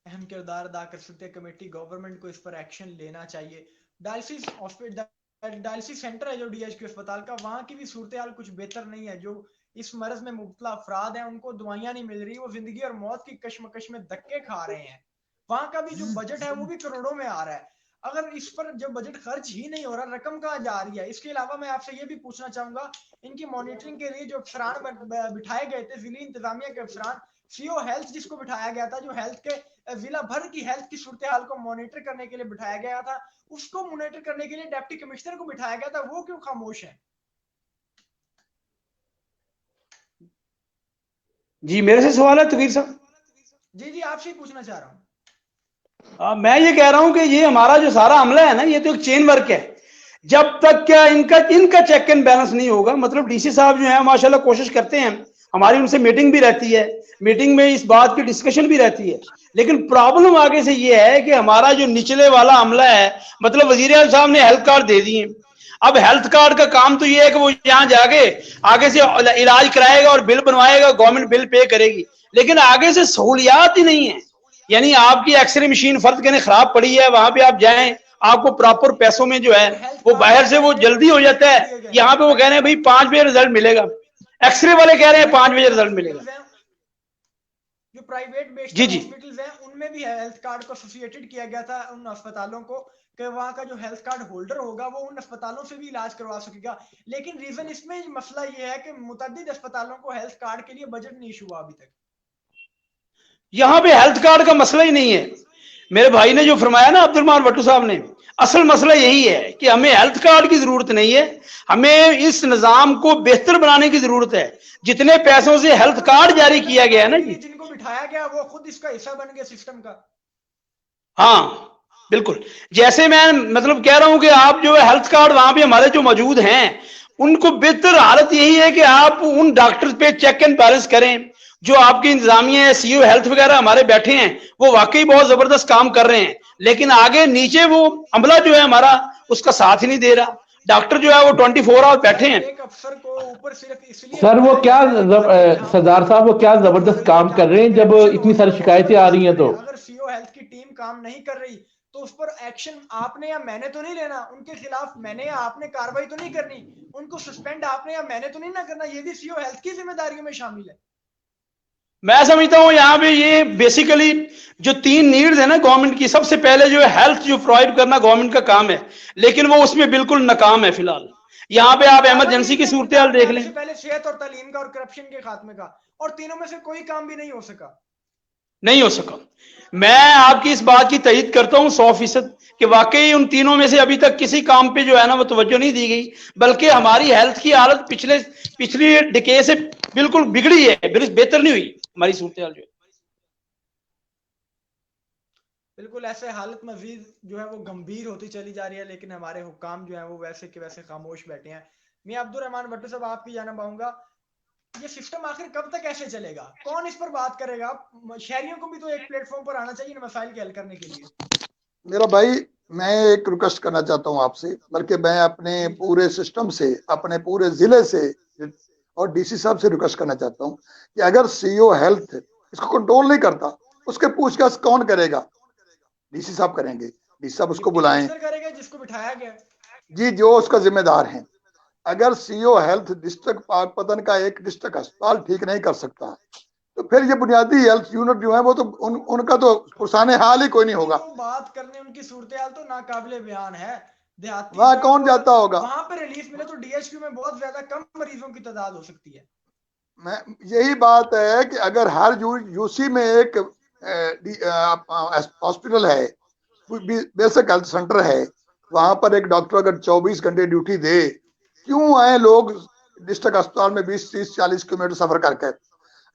[SPEAKER 1] अहम किरदार अदा कर सकते हैं कमेटी। गवर्नमेंट को इस पर एक्शन लेना चाहिए। डायलिसिस हॉस्पिटल, डायलिसिस सेंटर है जो डीएचक्यू अस्पताल का, वहां की भी सूरत हाल कुछ बेहतर नहीं है। जो इस मर्ज में मुब्तला अफराद हैं उनको दवाइयां नहीं मिल रही, वो जिंदगी और मौत की कश्मकश में धक्के खा रहे हैं। वहां का भी जो बजट है वो भी करोड़ों में आ रहा है। अगर इस पर जब बजट खर्च ही नहीं हो रहा, रकम कहाँ जा रही है? इसके अलावा मैं आपसे ये भी पूछना चाहूंगा, इनकी मॉनिटरिंग के लिए जो अफसरान बिठाए गए थे, जिली इंतजामिया के अफसरान, सीओ हेल्थ जिसको बिठाया गया था, जो हेल्थ के जिला भर की हेल्थ की सूरत हाल को मॉनिटर करने के लिए बिठाया गया था, उसको मॉनिटर करने के लिए डिप्टी कमिश्नर को बिठाया गया था, वो क्यों खामोश है?
[SPEAKER 3] जी मेरे से सवाल है तकीर साहब।
[SPEAKER 1] जी जी आपसे ही पूछना चाह रहा हूँ।
[SPEAKER 3] मैं ये कह रहा हूं कि ये हमारा जो सारा हमला है ना, ये तो एक चेन वर्क है। जब तक क्या इनका चेक एंड बैलेंस नहीं होगा, मतलब डीसी साहब जो है माशाल्लाह कोशिश करते हैं, हमारी उनसे मीटिंग भी रहती है, मीटिंग में इस बात की डिस्कशन भी रहती है। लेकिन प्रॉब्लम आगे से ये है कि हमारा जो निचले वाला हमला है, मतलब वजीर आज़म साहब ने हेल्थ कार्ड दे दिए। अब हेल्थ कार्ड का काम तो ये है कि वो यहाँ जाके आगे से इलाज कराएगा और बिल बनवाएगा, गवर्नमेंट बिल पे करेगी, लेकिन आगे से सहूलियात ही नहीं है। यानी आपकी एक्सरे मशीन फर्ज करने खराब पड़ी है, वहां पे आप जाएं, आपको प्रॉपर पैसों में जो है वो बाहर से वो जल्दी हो जाता है। यहाँ पे वो कह रहे हैं भाई 5 बजे रिजल्ट मिलेगा, एक्सरे वाले कह रहे हैं 5 बजे रिजल्ट मिलेगा।
[SPEAKER 1] जो प्राइवेट बेस्ड हॉस्पिटल्स हैं उनमें भी हेल्थ कार्ड को एसोसिएटेड किया गया था उन अस्पतालों को कि वहां का जो हेल्थ कार्ड होल्डर होगा वो उन अस्पतालों से भी इलाज करवा सकेगा। लेकिन रीजन इसमें मसला ये है कि मुतअद्दिद अस्पतालों को हेल्थ कार्ड के लिए बजट नहीं इशू हुआ अभी तक।
[SPEAKER 3] यहाँ पे हेल्थ कार्ड का मसला ही नहीं है। मेरे भाई ने जो फरमाया ना अब्दुर्रहमान भट्टू साहब ने, असल मसला यही है कि हमें हेल्थ कार्ड की जरूरत नहीं है, हमें इस निजाम को बेहतर बनाने की जरूरत है। जितने पैसों से हेल्थ कार्ड जारी किया गया है ना जी,
[SPEAKER 1] जिनको बिठाया गया वो खुद इसका हिस्सा बन गया सिस्टम का।
[SPEAKER 3] हाँ बिल्कुल, जैसे मैं मतलब कह रहा हूं कि आप जो हेल्थ कार्ड वहां पे हमारे जो मौजूद हैं उनको बेहतर हालत यही है कि आप उन डॉक्टर पे चेक एंड बैलेंस करें। जो आपकी इंतजामिया है, सीईओ हेल्थ वगैरह हमारे बैठे हैं, वो वाकई बहुत जबरदस्त काम कर रहे हैं, लेकिन आगे नीचे वो अमला जो है हमारा उसका साथ ही नहीं दे रहा। डॉक्टर जो है वो 24 आवर बैठे हैं।
[SPEAKER 1] एक अफसर को ऊपर सिर्फ इसलिए
[SPEAKER 4] सर वो क्या सरदार साहब वो क्या जबरदस्त काम कर रहे हैं जब इतनी सारी शिकायतें आ रही हैं। तो
[SPEAKER 1] अगर सीईओ हेल्थ की टीम काम नहीं कर रही तो उस पर एक्शन आपने या मैंने तो नहीं लेना, उनके खिलाफ मैंने या आपने कार्रवाई तो नहीं करनी, उनको सस्पेंड आपने या मैंने तो नहीं ना करना, ये भी सीईओ हेल्थ की जिम्मेदारियों में शामिल है।
[SPEAKER 3] मैं समझता हूं यहाँ पे ये बेसिकली जो 3 नीड्स है ना गवर्नमेंट की, सबसे पहले जो है हेल्थ जो प्रोवाइड करना गवर्नमेंट का काम है, लेकिन वो उसमें बिल्कुल नाकाम है फिलहाल। यहाँ पे आप इमरजेंसी की सूरत हाल देख लें,
[SPEAKER 1] पहले सेहत और तालीम का और करप्शन के खात्मे का, और तीनों में से कोई काम भी नहीं हो सका। मैं आपकी इस बात की तईद करता हूं 100% कि वाकई उन तीनों में से अभी तक किसी काम पे जो है ना वो तवज्जो नहीं दी गई, बल्कि हमारी हेल्थ की हालत पिछली डिकेड से बिल्कुल बिगड़ी है, बेहतर नहीं हुई
[SPEAKER 3] हमारी सूरत हाल जो है।
[SPEAKER 1] बिल्कुल ऐसे हालत मजीद जो है वो गंभीर होती चली जा रही है, लेकिन हमारे हुक्काम जो है वो वैसे के वैसे खामोश बैठे हैं। मैं अब्दुल रहमान भट्टू साहब आपकी जानना पाऊंगा, ये सिस्टम आखिर कब तक ऐसे चलेगा? कौन इस पर बात करेगा? शहरियों को भी तो एक प्लेटफॉर्म पर आना चाहिए इन मसाइल के हल करने के लिए।
[SPEAKER 2] मेरा भाई, मैं एक रिक्वेस्ट करना चाहता हूँ आपसे, बल्कि मैं अपने पूरे सिस्टम से, अपने पूरे जिले से और डीसी साहब से रिक्वेस्ट करना चाहता हूँ कि अगर सीईओ हेल्थ इसको कंट्रोल नहीं करता, उसके पूछताछ कौन करेगा? डीसी साहब करेंगे। डीसी साहब उसको
[SPEAKER 1] डिप्टी
[SPEAKER 2] बुलाएं।
[SPEAKER 1] कमिश्नर करेगा जिसको बिठाया गया।
[SPEAKER 2] जी, जो उसका जिम्मेदार है। अगर सीईओ हेल्थ डिस्ट्रिक्ट पाकपतन का एक डिस्ट्रिक्ट अस्पताल ठीक नहीं कर सकता, तो फिर ये बुनियादी हेल्थ यूनिट जो है वो तो उनका तो पुरसाने हाल ही कोई नहीं होगा।
[SPEAKER 1] तो बात करने उनकी सूरत हाल तो नाकाबिले बयान है। देहाती
[SPEAKER 2] वहां
[SPEAKER 1] जगह
[SPEAKER 2] कौन
[SPEAKER 1] पर
[SPEAKER 2] जाता होगा?
[SPEAKER 1] वहां पर रिलीफ मिले तो डीएचक्यू में बहुत ज्यादा कम मरीजों की तादाद हो सकती है।
[SPEAKER 2] मैं यही बात है कि अगर हर यूसी में एक हॉस्पिटल है, बेसिक हेल्थ सेंटर है, वहां पर एक डॉक्टर अगर 24 घंटे ड्यूटी दे, क्यों आए लोग डिस्ट्रिक्ट अस्पताल में 20, 30, 40 किलोमीटर सफर करके?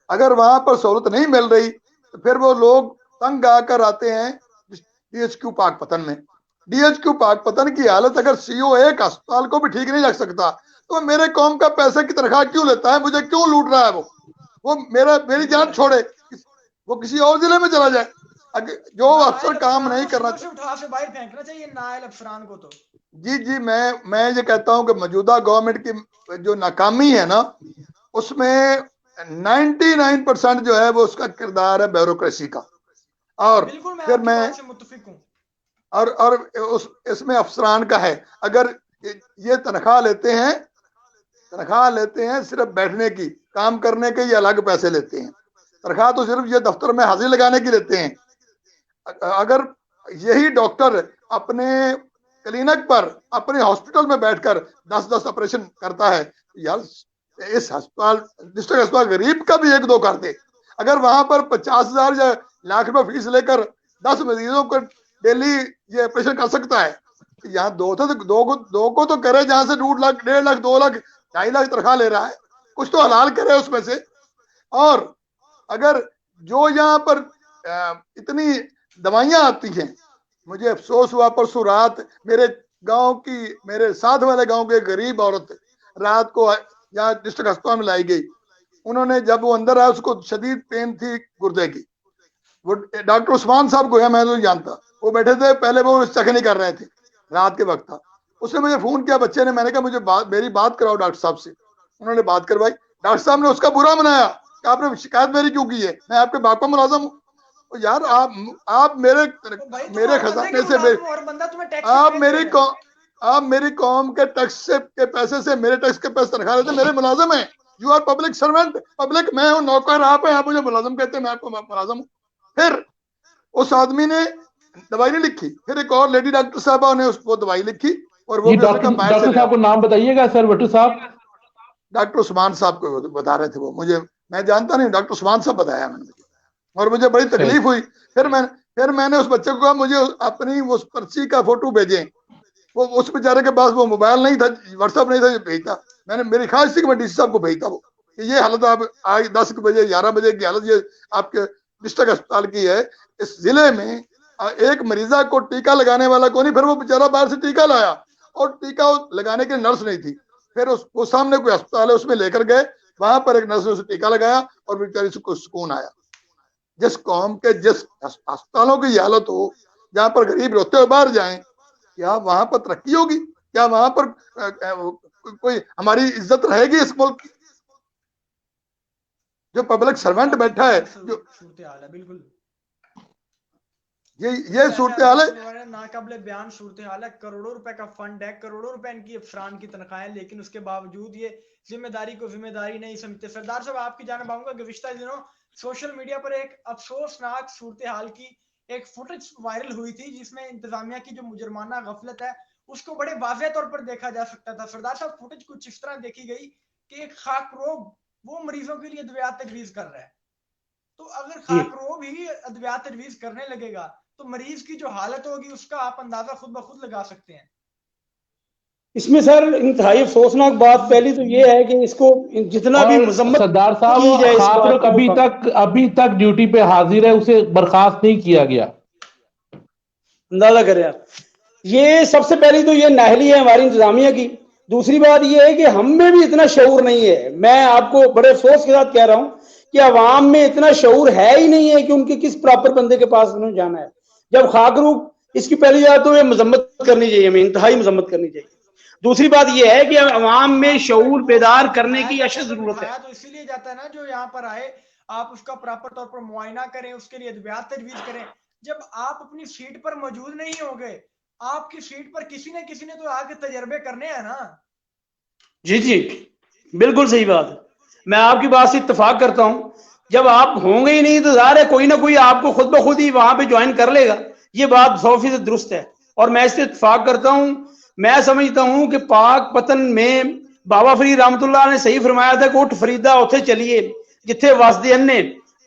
[SPEAKER 2] अगर वहां पर सहूलत नहीं मिल रही तो फिर वो लोग तंग आकर आते हैं डीएचक्यू पाकपतन में। डीएचक्यू पाकपतन की हालत, अगर सीईओ एक अस्पताल को भी ठीक नहीं रख सकता, तो मेरे कौम का पैसे की तनख्वाह क्यों लेता है? मुझे क्यों लूट रहा है? वो मेरी जान छोड़े, वो किसी और जिले में चला जाए। जो अफसर काम नहीं करना
[SPEAKER 1] से उठा से बाहर फेंकना चाहिए नायल अफसरान को। तो
[SPEAKER 2] जी, मैं ये कहता हूं कि मौजूदा गवर्नमेंट की जो नाकामी है ना, उसमें 99% जो है वो उसका किरदार है ब्यूरोक्रेसी का। और
[SPEAKER 1] बिल्कुल मैं
[SPEAKER 2] फिर
[SPEAKER 1] आपकी
[SPEAKER 2] मैं
[SPEAKER 1] बात से मुत्तफिक हूं।
[SPEAKER 2] और इसमें अफसरान का है। अगर ये तनख्वाह लेते हैं सिर्फ बैठने की, काम करने के ये अलग पैसे लेते हैं। तनख्वाह तो सिर्फ ये दफ्तर में हाजिरी लगाने की लेते हैं। अगर यही डॉक्टर अपने क्लिनिक पर, अपने हॉस्पिटल में बैठकर 10-10 ऑपरेशन करता है, यार इस अस्पताल, डिस्ट्रिक्ट अस्पताल गरीब का भी एक दो कर दे। अगर वहां पर 50,000 या लाख रुपए फीस लेकर 10 मरीजों को डेली ये ऑपरेशन कर सकता है, यहाँ दो को तो करे, जहां से 2 लाख, 1.5 लाख, 2 लाख, 2.5 लाख तनख्वाह ले रहा है, कुछ तो हलाल करे उसमें से। और अगर जो यहाँ पर इतनी दवाइयां आती हैं, मुझे अफसोस हुआ परसों रात मेरे साथ वाले गांव की गरीब औरत रात को यहाँ डिस्ट्रिक्ट अस्पताल में लाई गई। उन्होंने, जब वो अंदर आया, उसको शदीद पेन थी गुर्दे की। वो डॉक्टर उस्मान साहब को है, मैं तो जानता, वो बैठे थे, पहले वो चेक नहीं कर रहे थे, रात के वक्त था। उसने मुझे फोन किया बच्चे ने, मैंने कहा मुझे मेरी बात कराओ डॉक्टर साहब से। उन्होंने बात करवाई। डॉक्टर साहब ने उसका बुरा मनाया कि आपने शिकायत मेरी क्यों की है, मैं आपके बाप का मुलाजम हूँ। यार आप मेरे खजाने से आप मेरी कौम के टैक्स के पैसे से, मेरे टैक्स के पैसे तनख्वाह लेते, मेरे मुलाजिम हैं। You are public servant, public मैं हूँ, नौकर आप हैं, आप मुझे मुलाजिम कहते हैं, मैं आपको मुलाजिम हूँ। फिर उस आदमी ने दवाई नहीं लिखी, फिर एक और लेडी डॉक्टर साहबा ने उसको दवाई लिखी, और वो भी उसने कहा
[SPEAKER 4] डॉक्टर साहब को नाम बताइएगा सर, भट्टू साहब।
[SPEAKER 2] डॉक्टर उस्मान साहब को बता रहे थे वो, मैं जानता नहीं, डॉक्टर उस्मान साहब बताया मैंने, और मुझे बड़ी तकलीफ हुई। फिर मैंने उस बच्चे को कहा मुझे अपनी उस पर्ची का फोटो भेजें। वो उस बेचारे के पास वो मोबाइल नहीं था, व्हाट्सएप नहीं था, भेजता। मैंने, मेरी ख्वाहिश थी कि मैं डीसी साहब को भेजता वो, कि ये हालत आप आज 10 बजे 11 बजे की हालत ये आपके डिस्ट्रिक्ट अस्पताल की है। इस जिले में एक मरीजा को टीका लगाने वाला को नहीं, फिर वो बेचारा बाहर से टीका लाया, और टीका लगाने के नर्स नहीं थी। फिर वो सामने कोई अस्पताल है उसमें लेकर गए, वहां पर एक नर्स ने उसे टीका लगाया, और बेचारी को सुकून आया। जिस कौम के जिस अस्पतालों की हालत हो, जहां पर गरीब रोते हुए बाहर जाएं, क्या वहां पर तरक्की होगी? क्या वहां पर कोई हमारी इज्जत रहेगी इस मुल्क की? जो पब्लिक सर्वेंट बैठा है, जो
[SPEAKER 1] बिल्कुल
[SPEAKER 2] ये सूरत हाल है,
[SPEAKER 1] नाकाबिले बयान सूरत हाल है। करोड़ों रुपए का फंड है, करोड़ों रुपए इनकी अफसरान की तनख्वाहें, लेकिन उसके बावजूद ये जिम्मेदारी को जिम्मेदारी नहीं समझते। सरदार साहब आपकी जानब आऊंगा, गुज़िश्ता दिनों सोशल मीडिया पर एक अफसोसनाक सूरत हाल की एक फुटेज वायरल हुई थी, जिसमें इंतजामिया की जो मुजरमाना गफलत है उसको बड़े वाज़ेह तौर पर देखा जा सकता था। सरदार साहब, फुटेज कुछ इस तरह देखी गई कि एक खाकरोग वो मरीजों के लिए अद्वियात तजवीज कर रहा है। तो अगर खाकरोग ही अद्वियात तजवीज करने लगेगा तो मरीज की जो हालत होगी उसका आप अंदाजा खुद ब खुद लगा सकते हैं।
[SPEAKER 3] इसमें सर इंतहाई अफसोसनाक बात पहली तो ये है कि इसको जितना भी मजम्मत
[SPEAKER 4] सरदार
[SPEAKER 3] की
[SPEAKER 4] साहब
[SPEAKER 3] जाए इस बात
[SPEAKER 4] खातरक
[SPEAKER 3] की,
[SPEAKER 4] अभी तक ड्यूटी पे हाजिर है, उसे बर्खास्त नहीं किया गया।
[SPEAKER 3] अंदाजा करें आप। ये सबसे पहली तो ये नाहली है हमारी इंतजामिया की। दूसरी बात ये है कि हम में भी इतना शऊर नहीं है। मैं आपको बड़े अफसोस के साथ कह रहा हूं कि अवाम में इतना शऊर है ही नहीं है कि उनके किस प्रॉपर बंदे के पास उन्होंने जाना है। जब खाकरूप, इसकी पहली बात तो ये मजम्मत करनी चाहिए, हमें इंतहाई मजम्मत करनी चाहिए। दूसरी बात यह है कि अवाम में शऊर बेदार करने की अशद जरूरत है।
[SPEAKER 1] तो इसीलिए जाता है ना, जो यहाँ पर आए आप उसका प्रॉपर तौर पर मुआयना करें, उसके लिए अद्वियात तजवीज करें। जब आप अपनी सीट पर मौजूद नहीं होंगे, आपकी सीट पर किसी न किसी ने तो आके तजर्बे करने हैं ना।
[SPEAKER 3] जी जी, बिल्कुल सही बात है। मैं आपकी बात से इत्तेफाक करता हूं। जब आप होंगे ही नहीं तो ज़ाहिर है कोई ना कोई आपको खुद ब खुद ही वहां पे ज्वाइन कर लेगा। ये बात 100% दुरुस्त है और मैं इससे इत्तेफाक करता हूं। मैं समझता हूं कि पाक पतन में बाबा फरीद रहमतुल्लाह ने सही फरमाया था कि उठ फरीदा उथे चलिए जिथे वसदे अन्ने,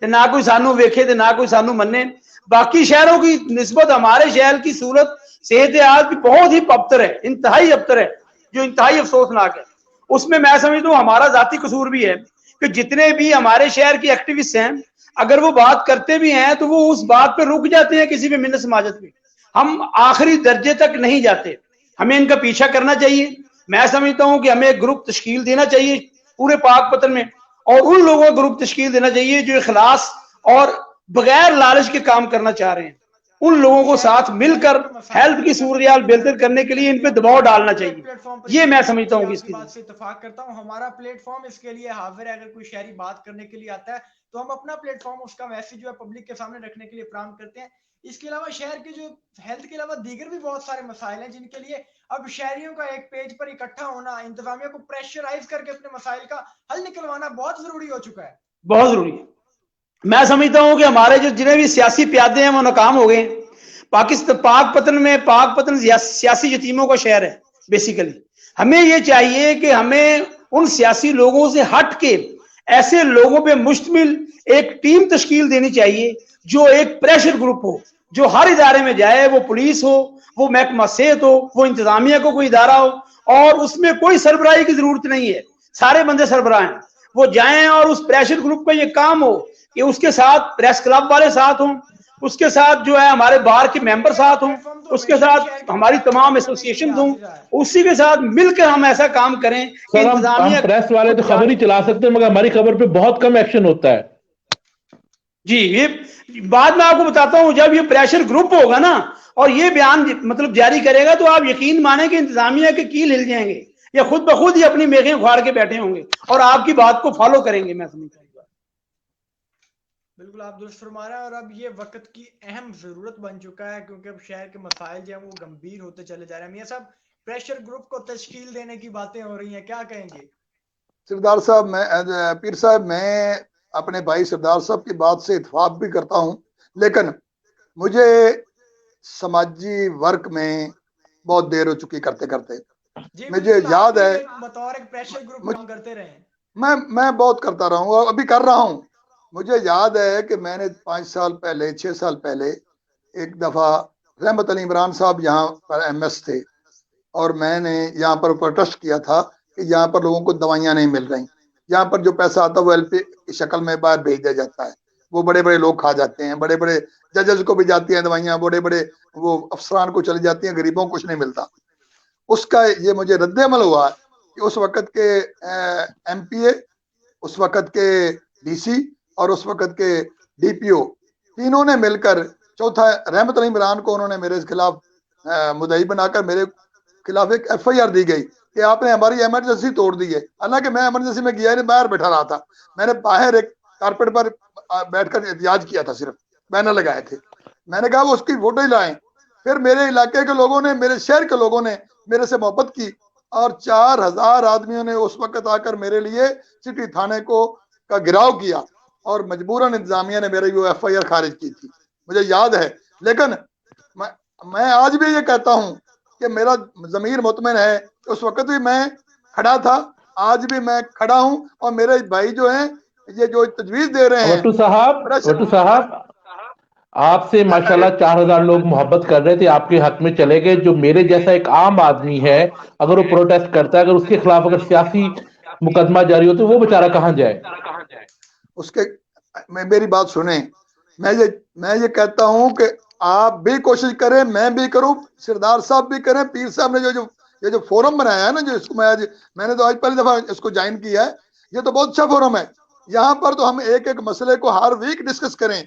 [SPEAKER 3] ना कोई सानू वेखे ते ना कोई सानू मन्ने। बाकी शहरों की निस्बत हमारे शहर की सूरत सेहत आज भी बहुत ही अबतर है, इंतहाई अबतर है, जो इंतहाई अफसोसनाक है। उसमें मैं समझता हूँ हमारा जाती कसूर भी है कि जितने भी हमारे शहर के एक्टिविस्ट हैं, अगर वो बात करते भी हैं तो वो उस बात पे रुक जाते हैं किसी भी मिन्नत समाजत में। हम आखिरी दर्जे तक नहीं जाते। हमें इनका पीछा करना चाहिए। मैं समझता हूं कि हमें एक ग्रुप तश्कील देना चाहिए पूरे पाक पतन में, और उन लोगों को ग्रुप तश्कील देना चाहिए जो इखलास और बगैर लालच के काम करना चाह रहे हैं। उन लोगों को साथ मिलकर हेल्थ की सूरत बेहतर करने के लिए इन पे दबाव डालना चाहिए। ये मैं समझता हूँ कि इसकी
[SPEAKER 1] बात से इत्तेफाक करता हूँ। हमारा प्लेटफॉर्म इसके लिए हाजिर है। अगर कोई शहरी बात करने के लिए आता है तो हम अपना प्लेटफॉर्म उसका मैसेज जो है पब्लिक के सामने रखने के लिए प्रारंभ करते हैं। इसके अलावा शहर के जो हेल्थ के अलावा दीगर भी बहुत सारे मसाइल हैं जिनके लिए अब शहरियों का एक पेज पर इकट्ठा होना, इंतजामिया को प्रेशराइज करके अपने मसाइल का हल निकलवाना बहुत जरूरी हो चुका है।
[SPEAKER 3] बहुत जरूरी है। मैं समझता हूं कि हमारे जो जितने भी सियासी प्यादे हैं वो नाकाम हो गए। पाकिस्तान पाक पतन सियासी यतीमों का शहर है बेसिकली। हमें ये चाहिए कि हमें उन सियासी लोगों से हट के ऐसे लोगों पे मुश्तमिल एक टीम तश्कील देनी चाहिए जो एक प्रेशर ग्रुप हो, जो हर इदारे में जाए, वो पुलिस हो, वो महकमा सेहत हो, वो इंतजामिया को कोई इदारा हो, और उसमें कोई सरबराही की जरूरत नहीं है, सारे बंदे सरबराह हैं। वो जाएं और उस प्रेशर ग्रुप का ये काम हो कि उसके साथ प्रेस क्लब वाले साथ हों, उसके साथ जो है हमारे बार के मेंबर साथ हों, उसके साथ हमारी तमाम एसोसिएशन हों, उसी के साथ मिलकर हम ऐसा काम करें कि
[SPEAKER 4] हम प्रेस वाले तो खबर ही चला सकते हैं, मगर हमारी खबर पे बहुत कम एक्शन होता है।
[SPEAKER 3] जी, ये बाद में आपको बताता हूं। जब ये प्रेशर ग्रुप होगा ना और ये बयान मतलब जारी करेगा तो आप यकीन माने कि इंतजामिया के कील हिल जाएंगे, या खुद ब खुद ही अपनी मेखें उखाड़ के बैठे होंगे और आपकी बात को फॉलो करेंगे। मैं समझता हूँ
[SPEAKER 1] बिल्कुल आप दुरुस्त फरमा रहे हैं। और अब ये वक्त की अहम जरूरत बन चुका है क्योंकि अब शहर के मसाइल जो है वो गंभीर होते चले जा रहे हैं। मियां साहब, प्रेशर ग्रुप को तश्कील देने की बातें हो रही हैं, क्या कहेंगे?
[SPEAKER 2] सरदार साहब, पीर साहब, मैं अपने भाई सरदार साहब की बात से इत्तेफाक भी करता हूं, लेकिन मुझे समाजी वर्क में बहुत देर हो चुकी करते करते। मुझे याद है
[SPEAKER 1] बतौर एक प्रेशर ग्रुप काम करते रहे।
[SPEAKER 2] मैं बहुत करता रहूंगा, अभी कर रहा हूं। मुझे याद है कि मैंने 5 साल पहले 6 साल पहले एक दफा रहमत अली इमरान साहब यहाँ पर MS थे और मैंने यहाँ पर प्रोटेस्ट किया था कि यहाँ पर लोगों को दवाइयाँ नहीं मिल रही। यहाँ पर जो पैसा आता है वो LP की शक्ल में बाहर भेज दिया जाता है, वो बड़े बड़े लोग खा जाते हैं, बड़े बड़े जजेस को भी जाती हैं दवाइयाँ, बड़े बड़े वो अफसरान को चली जाती हैं, गरीबों को कुछ नहीं मिलता। उसका ये मुझे रद्द अमल हुआ कि उस वक़्त के MPA, उस वक़्त के DC और उस वक़्त के DPO तीनों ने मिलकर, चौथा रहमत अली इमरान को उन्होंने मेरे खिलाफ मुद्दई बनाकर मेरे खिलाफ एक FIR दी गई कि आपने हमारी इमरजेंसी तोड़ दी है। हालांकि मैं इमरजेंसी में गया नहीं, बाहर बैठा रहा था। मैंने बाहर एक कारपेट पर बैठकर एहतिजाज किया था, सिर्फ बैनर लगाए थे। मैंने कहा वो उसकी फोटो ही लाएं। फिर मेरे इलाके के लोगों ने, मेरे शहर के लोगों ने मेरे से मोहब्बत की और 4000 आदमियों ने उस वक्त आकर मेरे लिए सिटी थाने को का घेराव किया और मजबूरन इंतजामिया ने मेरी वो FIR खारिज की थी, मुझे याद है। लेकिन मैं आज भी ये कहता हूँ कि मेरा ज़मीर मुतमिन है। उस वक्त भी मैं खड़ा था, आज भी मैं खड़ा हूँ, और मेरे भाई जो हैं ये जो तजवीज दे रहे हैं।
[SPEAKER 4] वट्टू साहब, आपसे माशाल्लाह 4,000 लोग मोहब्बत कर रहे थे, आपके हक में चले गए। जो मेरे जैसा एक आम आदमी है, अगर वो प्रोटेस्ट करता है, अगर उसके खिलाफ अगर सियासी मुकदमा जारी हो तो वो बेचारा कहाँ जाए?
[SPEAKER 2] उसके मेरी बात सुने, मैं ये कहता हूं कि आप भी कोशिश करें, मैं भी करूं, सरदार साहब भी करें, पीर साहब ने जो फोरम बनाया है ना, जो इसको मैंने तो आज पहली दफा इसको ज्वाइन किया है, ये तो बहुत अच्छा फोरम है। यहाँ पर तो हम एक एक मसले को हर वीक डिस्कस करें,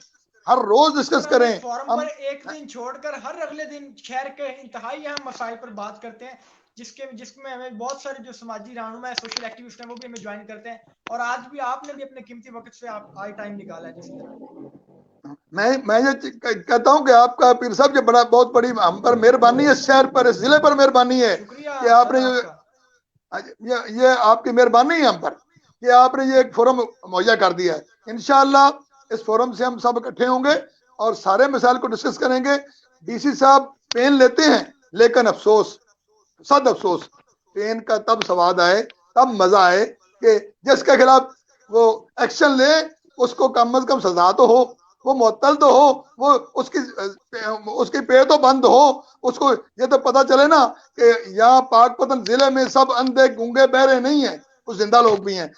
[SPEAKER 2] हर रोज डिस्कस करें।
[SPEAKER 1] फोरम पर एक दिन छोड़कर हर अगले दिन शहर के इंतहाई अहम मसाइल पर बात करते हैं, जिसमें हमें बहुत सारे जो समाजी रहनुमा है, सोशल एक्टिविस्ट हैं, वो भी हमें ज्वाइन करते हैं। और आज भी आपने भी अपने कीमती वक्त से आज टाइम निकाला है। जिस तरह
[SPEAKER 2] मैं ये कहता हूं कि आपका पीर साहब जो बहुत बड़ी हम पर मेहरबानी है, इस शहर पर, इस जिले पर मेहरबानी है कि आपने ये आपकी मेहरबानी है हम पर कि आपने ये एक फोरम मुहैया कर दिया है। इंशाअल्लाह इस फोरम से हम सब इकट्ठे होंगे और सारे मसाइल को डिस्कस करेंगे। डीसी साहब पेन लेते हैं, लेकिन अफसोस, सद अफसोस, पेन का तब स्वाद आए, तब मजा आए कि जिसके खिलाफ वो एक्शन ले उसको कम अज कम सजा तो हो, वो मुअत्तल तो हो, वो उसकी पे तो बंद हो। उसको ये तो पता चले ना कि यहाँ पाकपतन जिले में सब अंधे गूंगे बहरे नहीं है, कुछ जिंदा लोग भी हैं।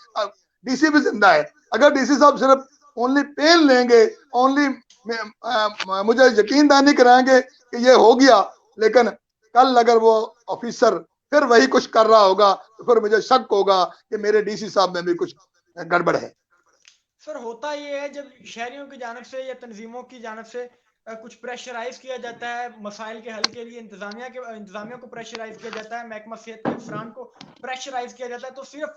[SPEAKER 2] डीसी भी जिंदा है। अगर डीसी साहब सिर्फ ओनली पेन लेंगे, ओनली मुझे यकीन दहानी कराएंगे कि ये हो गया, लेकिन कल अगर वो ऑफिसर फिर वही कुछ कर रहा होगा तो फिर मुझे शक होगा कि मेरे डीसी साहब में भी कुछ गड़बड़ है।
[SPEAKER 1] सर, होता ये है जब शहरियों की जानब से या तंजीमों की जानब से कुछ प्रेशराइज किया जाता है मसाइल के हल के लिए, इंतजामिया को प्रेशराइज किया जाता है, महकमा सेहत के अफसरान को प्रेशराइज किया जाता है, तो सिर्फ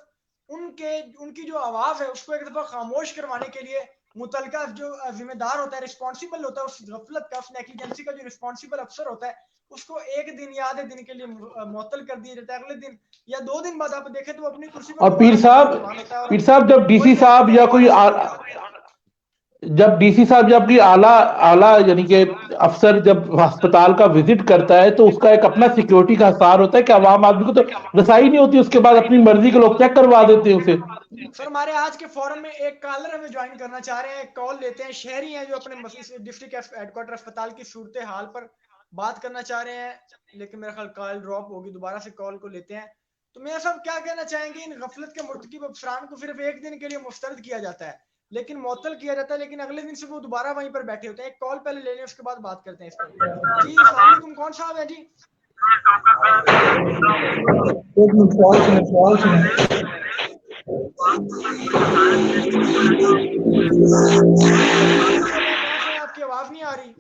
[SPEAKER 1] उनकी जो आवाज है उसको एक दफा खामोश करवाने के लिए मुतलका जो जिम्मेदार होता है, रिस्पॉन्सिबल होता है उस गफलत का, उस नेग्लिजेंसी का, जो रिस्पॉन्सिबल अफसर होता है, उसको एक दिन या आधे दिन के लिए मुअत्तल कर दिया जाता है। अगले दिन या 2 दिन बाद आप देखें तो वो अपनी कुर्सी पर
[SPEAKER 4] और पीर साहब जब डीसी साहब या कोई जब डीसी साहब जब की आला आला यानी कि अफसर जब अस्पताल का विजिट करता है तो उसका एक अपना सिक्योरिटी का हिसार होता है कि आवाम आदमी को तो रसाई नहीं होती, उसके बाद अपनी मर्जी के लोग चेक करवा देते हैं उसे।
[SPEAKER 1] सर, हमारे आज के फोरम में एक कॉलर हमें ज्वाइन करना चाह रहे हैं, कॉल लेते हैं। शहरी हैं जो अपने डिस्ट्रिक्ट हेडक्वार्टर अस्पताल की सूरत हाल पर बात करना चाह रहे हैं, लेकिन मेरा ख्याल कॉल ड्रॉप होगी। दोबारा से कॉल को लेते हैं। तो मेरा साहब क्या कहना चाहेंगे, इन गफलत के मुर्तकिब अफसरान को सिर्फ एक दिन के लिए मुस्तरद किया जाता है, लेकिन मुअत्तल किया जाता है, लेकिन अगले दिन से वो दोबारा वहीं पर बैठे होते हैं। एक कॉल पहले ले लें, उसके बाद बात करते हैं इस पर। जी अस्सलाम वालेकुम, कौन साहब है जी? आपकी आवाज नहीं आ रही।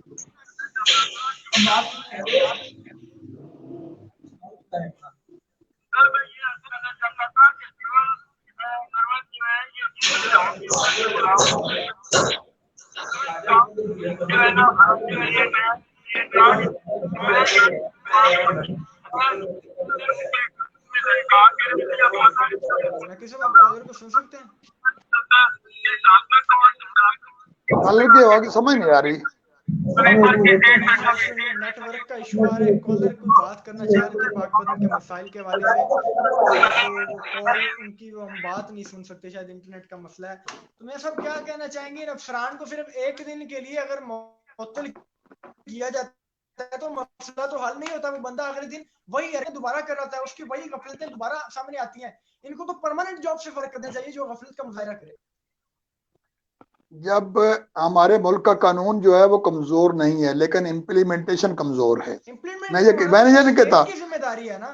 [SPEAKER 1] किसी आप कॉलर को सुन सकते हैं?
[SPEAKER 2] कॉलर की आवाज समझ नहीं आ रही।
[SPEAKER 1] नेटवर्क का इशू आ रहा है। कॉलर कोई बात करना चाह रहे थे पाकपतन के मसाइल के हवाले से, तो कॉल उनकी हम बात नहीं सुन सकते, शायद इंटरनेट का मसला है। तो मैं सब क्या कहना चाहेंगे, इन अफसरान को सिर्फ एक दिन के लिए अगर मुअत्तल किया जाता है तो मसला तो हल नहीं होता। वो बंदा अगले दिन वही हरकत दोबारा कर रहा था, उसकी वही गफलतें दोबारा सामने आती हैं। इनको तो परमानेंट जॉब से फर्क करना चाहिए जो गफलत का मुजाहरा करे।
[SPEAKER 2] जब हमारे मुल्क का कानून जो है वो कमजोर नहीं है, लेकिन इम्प्लीमेंटेशन कमजोर है। मैंने ये नहीं कहता,
[SPEAKER 1] जिम्मेदारी है ना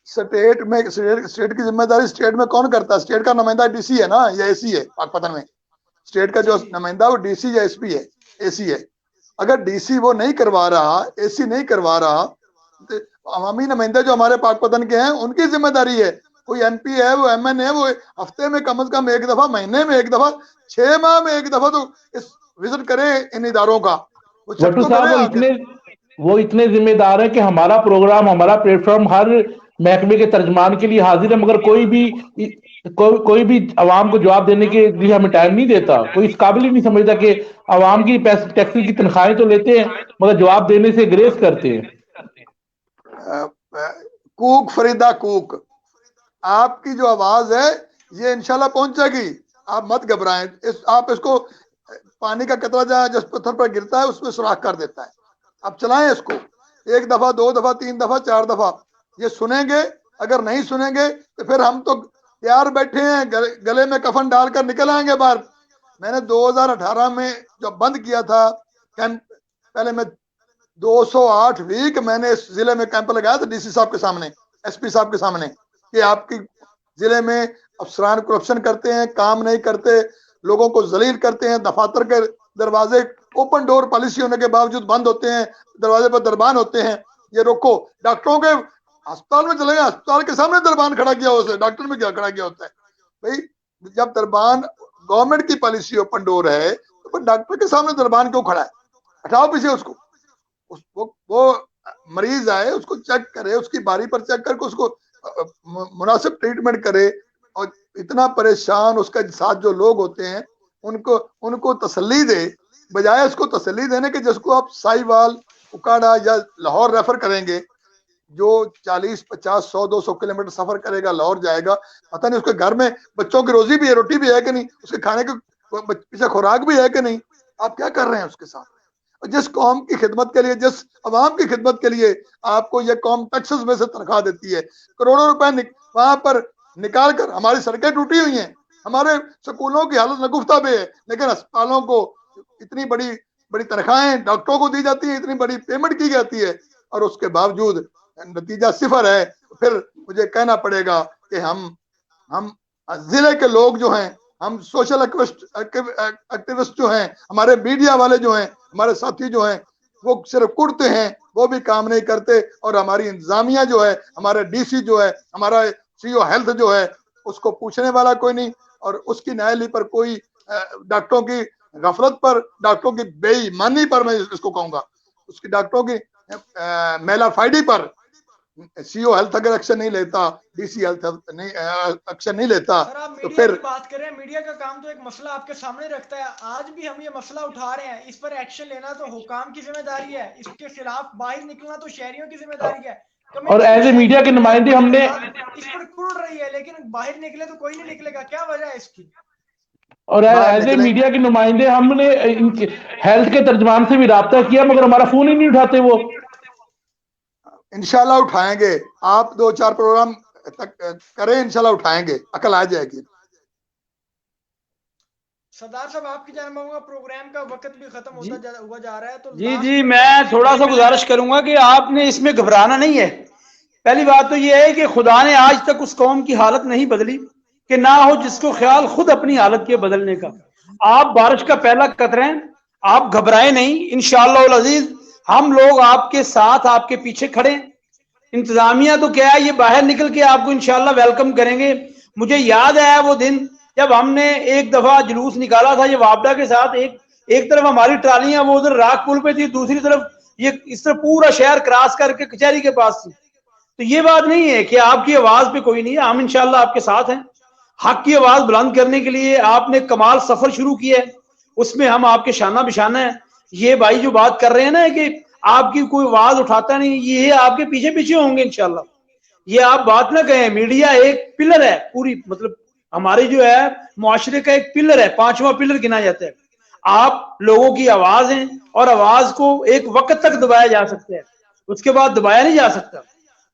[SPEAKER 2] स्टेट की जिम्मेदारी स्टेट में कौन करता है? स्टेट का नुमाइंदा डीसी है ना, या एसी है? पाकपतन में स्टेट का जो नुमाइंदा वो डीसी या एसपी है, एसी है। अगर डीसी वो नहीं करवा रहा, एसी नहीं करवा रहा, तो अवामी नुमाइंदे जो हमारे पाकपतन के हैं उनकी जिम्मेदारी है। कोई एमपी है, वो एमएन है, वो हफ्ते में कम से कम एक दफा, महीने में एक दफा, 6 माह में एक दफा तो इस विजिट करे इन इदारों का।
[SPEAKER 4] वट्टू साहब वो इतने जिम्मेदार है कि हमारा प्रोग्राम, हमारा प्लेटफॉर्म हर महकमे के तर्जमान के लिए हाजिर है, मगर कोई भी अवाम को जवाब देने के लिए हमें टाइम नहीं देता। कोई इस काबिल ही नहीं समझता कि अवाम की टैक्सी की तनख्वाहें तो लेते हैं मगर जवाब देने से ग्रेस करते हैं।
[SPEAKER 2] कूक फरीदा कूक, आपकी जो आवाज है ये इंशाल्लाह पहुंचेगी, आप मत घबराएं। आप इसको पानी का कतरा जहाँ जिस पत्थर पर गिरता है उसमें सुराख कर देता है। अब चलाएं इसको 1 दफा 2 दफा 3 दफा 4 दफा, ये सुनेंगे। अगर नहीं सुनेंगे तो फिर हम तो तैयार बैठे हैं, गले में कफन डालकर निकल आएंगे बाहर। मैंने 2018 में जब बंद किया था कैंप, पहले मैं 208 वीक मैंने इस जिले में कैंप लगाया था डीसी साहब के सामने, एसपी साहब के सामने, कि आपकी जिले में अफसरान करप्शन करते हैं, काम नहीं करते, लोगों को जलील करते हैं, दफातर के दरवाजे ओपन डोर पॉलिसी होने के बावजूद बंद होते हैं, दरवाजे पर दरबान होते हैं, ये रोको। डॉक्टरों के अस्पताल में चले गए, अस्पताल के सामने दरबान खड़ा किया होता है, डॉक्टर में क्या खड़ा किया होता है भाई? जब दरबान गवर्नमेंट की पॉलिसी ओपन डोर है तो डॉक्टर के सामने दरबान क्यों खड़ा है? हटाओ पीछे उसको। वो मरीज आए, उसको चेक करे, उसकी बारी पर चेक करके उसको मुनासिब ट्रीटमेंट करे। और इतना परेशान उसके साथ जो लोग होते हैं उनको तसल्ली दे, बजाय उसको तसल्ली देने के जिसको आप साहिवाल, उकाड़ा या लाहौर रेफर करेंगे, जो 40 50 100 200 किलोमीटर सफर करेगा, लाहौर जाएगा, पता नहीं उसके घर में बच्चों की रोजी भी है, रोटी भी है कि नहीं, उसके खाने के पीछे खुराक भी है कि नहीं। आप क्या कर रहे हैं उसके साथ? जिस कौम की खिदमत के लिए, जिस अवाम की खिदमत के लिए आपको ये कौम टैक्सेस में से तनख्वाह देती है, करोड़ों रुपए वहां पर निकाल कर, हमारी सड़कें टूटी हुई हैं, हमारे स्कूलों की हालत नगुफ्ता पे है, लेकिन अस्पतालों को इतनी बड़ी बड़ी तनख्वाहें डॉक्टरों को दी जाती है, इतनी बड़ी पेमेंट की जाती है, और उसके बावजूद नतीजा सिफर है। फिर मुझे कहना पड़ेगा कि हम जिले के लोग जो हैं, हम सोशल एक्टिविस्ट जो हैं, हमारे मीडिया वाले जो हैं, हमारे साथी जो हैं, वो सिर्फ कुड़ते हैं, वो भी काम नहीं करते। और हमारी इंतजामिया जो है, हमारा डीसी जो है, हमारा सीओ हेल्थ जो है, उसको पूछने वाला कोई नहीं, और उसकी नाअहली पर कोई, डॉक्टरों की गफलत पर, डॉक्टरों की बेईमानी पर, मैं इसको कहूंगा, उसकी डॉक्टरों की मेलाफाइडी पर सीओ हेल्थ अगर एक्शन नहीं लेता, डीसी हेल्थ नहीं एक्शन नहीं लेता,
[SPEAKER 1] सर, आप
[SPEAKER 2] तो
[SPEAKER 1] मीडिया
[SPEAKER 2] फिर
[SPEAKER 1] की बात करें, मीडिया का काम तो एक मसला आपके सामने रखता है। आज भी हम ये मसला उठा रहे हैं, इस पर एक्शन लेना तो हुकाम की जिम्मेदारी है, इसके खिलाफ बाहर निकलना तो शहरियों की जिम्मेदारी है।
[SPEAKER 4] और एज ए मीडिया के नुमाइंदे हमने
[SPEAKER 1] इस पर कुड़ रही है, लेकिन बाहर निकले तो कोई नहीं निकलेगा। क्या वजह है इसकी?
[SPEAKER 4] और एज ए मीडिया के नुमाइंदे हमने हेल्थ के तर्जमान से भी राब्ता किया, मगर हमारा फोन ही नहीं उठाते वो।
[SPEAKER 2] इंशाल्लाह उठाएंगे, आप 2-4 प्रोग्राम तक करें, इंशाल्लाह उठाएंगे, अकल आ जाएगी।
[SPEAKER 1] सरदार साहब, आपकी जान मांगूंगा, प्रोग्राम का वक्त भी खत्म हुआ जा रहा है, तो
[SPEAKER 3] जी मैं थोड़ा सा गुजारिश करूंगा कि आपने इसमें घबराना नहीं है। पहली बात तो ये है कि खुदा ने आज तक उस कौम की हालत नहीं बदली कि ना हो जिसको ख्याल खुद अपनी हालत के बदलने का। आप बारिश का पहला कतरा हैं, आप घबराए नहीं। इंशाअल्लाह अजीज हम लोग आपके साथ, आपके पीछे खड़े। इंतजामिया तो क्या है, ये बाहर निकल के आपको इंशाअल्लाह वेलकम करेंगे। मुझे याद है वो दिन जब हमने एक दफा जुलूस निकाला था ये वापडा के साथ, एक तरफ हमारी ट्रालियां वो उधर राग पुल पे थी, दूसरी तरफ ये इस तरफ पूरा शहर क्रॉस करके कचहरी के पास थी। तो ये बात नहीं है कि आपकी आवाज पे कोई नहीं है, हम इंशाल्लाह आपके साथ हैं। हक की आवाज बुलंद करने के लिए आपने कमाल सफर शुरू किया है, उसमें हम आपके शाना बिशाना है। ये भाई जो बात कर रहे हैं ना कि आपकी कोई आवाज उठाता नहीं, ये आपके पीछे पीछे होंगे इंशाल्लाह। ये आप बात ना कहें, मीडिया एक पिलर है पूरी, मतलब हमारे जो है मुआशरे का एक पिलर है, 5वां पिलर गिना जाता है। आप लोगों की आवाज हैं और आवाज को एक वक्त तक दबाया जा सकता है, उसके बाद दबाया नहीं जा सकता।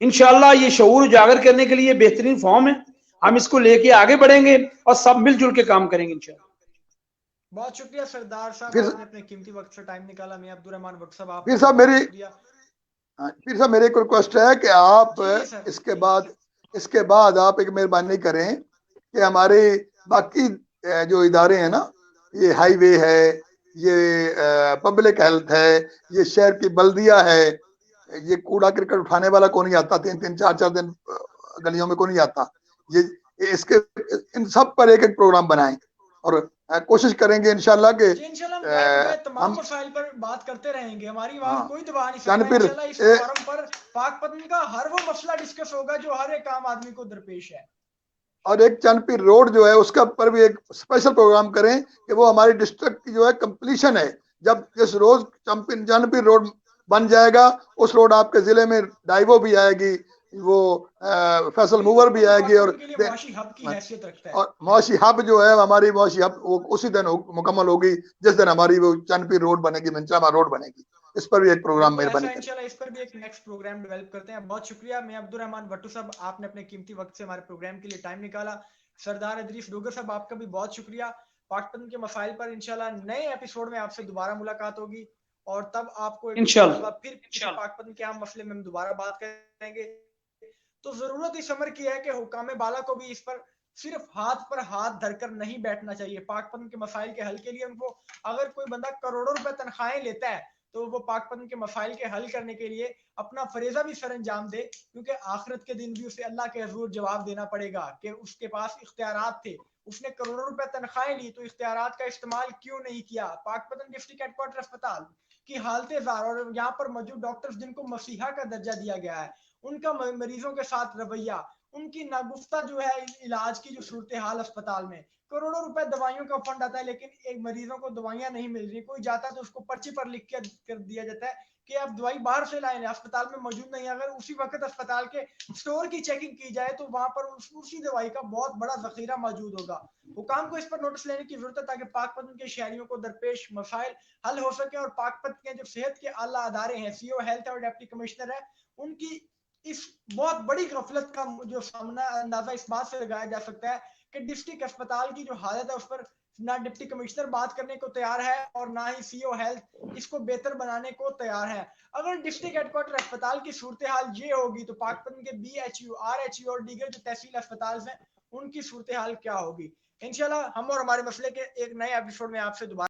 [SPEAKER 3] इंशाल्लाह ये शऊर उजागर करने के लिए बेहतरीन फॉर्म है, हम इसको लेके आगे बढ़ेंगे और सब मिलजुल के काम करेंगे इंशाल्लाह।
[SPEAKER 1] बहुत शुक्रिया सरदार साहब, आपने अपने कीमती वक्त से टाइम निकाला। मैं अब्दुल रहमान भट्ट साहब, आप
[SPEAKER 2] फिर साहब मेरी एक रिक्वेस्ट है कि आप इसके बाद आप एक मेहरबानी करें कि हमारे बाकी जो इदारे हैं ना, ये हाईवे है, ये पब्लिक हेल्थ है, ये शहर की बल्दिया है, ये कूड़ा क्रिकेट उठाने वाला कौन नहीं आता, 3-3 4-4 दिन गलियों में कौन नहीं आता, ये इसके इन सब पर एक प्रोग्राम बनाएं और कोशिश करेंगे इंशाल्लाह के
[SPEAKER 1] तमाम मसाइल पर बात करते रहेंगे। हमारी आवाज कोई दबा नहीं सकता। इंशाल्लाह इस फोरम पर पाकपतन का हर वो मसला डिस्कस होगा जो हर एक आम आदमी को दरपेश है।
[SPEAKER 2] और एक चंदपीर रोड जो है उसका पर भी एक स्पेशल प्रोग्राम करें कि वो हमारी डिस्ट्रिक्ट की जो है कंप्लीशन है। जब जिस रोज चंदपीर रोड बन जाएगा, उस रोड आपके जिले में डाइवो भी आएगी, वो फैसल मूवर भी आएगी और
[SPEAKER 1] मुआशी हब की हैसियत रखता है।
[SPEAKER 2] और मुआशी हब जो है हमारी मुआशी हब वो उसी दिन मुकम्मल होगी जिस दिन हमारी वो चंदपीर रोड बनेगी, मंचामा रोड बनेगी। इस पर भी एक प्रोग्राम मेहरबानी करें।
[SPEAKER 1] इंशाल्लाह इस पर भी एक नेक्स्ट प्रोग्राम डेवलप करते हैं। बहुत शुक्रिया मैं अब्दुल रहमान भट्टू साहब, आपने अपने कीमती वक्त से हमारे प्रोग्राम के लिए टाइम निकाला। सरदार इदरीस डोगर साहब आपका भी बहुत शुक्रिया। पाकपतन के मसाइल पर इंशाल्लाह नए एपिसोड में आपसे दोबारा मुलाकात होगी और तब आपको
[SPEAKER 3] इंशाल्लाह
[SPEAKER 1] फिर पाकपतन के आम मसले में हम दोबारा बात करेंगे। तो जरूरत इस अमर की है कि हुकाम बाला को भी इस पर सिर्फ हाथ पर हाथ धरकर नहीं बैठना चाहिए। पाकपतन के मसाइल के हल के लिए उनको, अगर कोई बंदा करोड़ों रुपए तनख्वाहें लेता है तो वो पाकपतन के मसाइल के हल करने के लिए अपना फरीजा भी सर अंजाम दे, क्योंकि आखिरत के दिन भी उसे अल्लाह के हजूर जवाब देना पड़ेगा कि उसके पास इख्तियारात थे, उसने करोड़ों रुपए तनख्वाहें ली तो इख्तियारात का इस्तेमाल क्यों नहीं किया। पाकपतन डिस्ट्रिक्ट हेडक्वार्टर अस्पताल की हालत जार और यहाँ पर मौजूद डॉक्टर्स जिनको मसीहा का दर्जा दिया गया है, उनका मरीजों के साथ रवैया, उनकी नागुफ्ता जो है इलाज की जो सूरत हाल अस्पताल में, करोड़ों रुपए दवाइयों का फंड आता है लेकिन एक मरीजों को दवाइयां नहीं मिल रही। कोई जाता है तो उसको पर्ची पर लिख के कर दिया जाता है कि आप दवाई बाहर से लाए, अस्पताल में मौजूद नहीं है। अगर उसी वक्त अस्पताल के स्टोर की चेकिंग की जाए तो वहां पर उसी दवाई का बहुत बड़ा जखीरा मौजूद होगा। हुकाम को इस पर नोटिस लेने की जरूरत है ताकि पाकपतन के शहरियों को दरपेश मसाइल हल हो सके और पाकपतन के जो सेहत के आला अदारे हैं, सीओ हेल्थ और डिप्टी कमिश्नर है, उनकी इस बहुत बड़ी गफलत का जो सामना अंदाजा इस बात से लगाया जा सकता है कि डिस्ट्रिक्ट अस्पताल की जो हालत है उस पर ना डिप्टी कमिश्नर बात करने को तैयार है और ना ही सीओ हेल्थ इसको बेहतर बनाने को तैयार है। अगर डिस्ट्रिक्ट हेडक्वार्टर अस्पताल की सूरत हाल ये होगी तो पाकपतन के BHU, RHU और दीगर जो तहसील अस्पताल हैं उनकी सूरत हाल क्या होगी। इंशाल्लाह हम और हमारे मसले के एक नए एपिसोड में आपसे दोबारा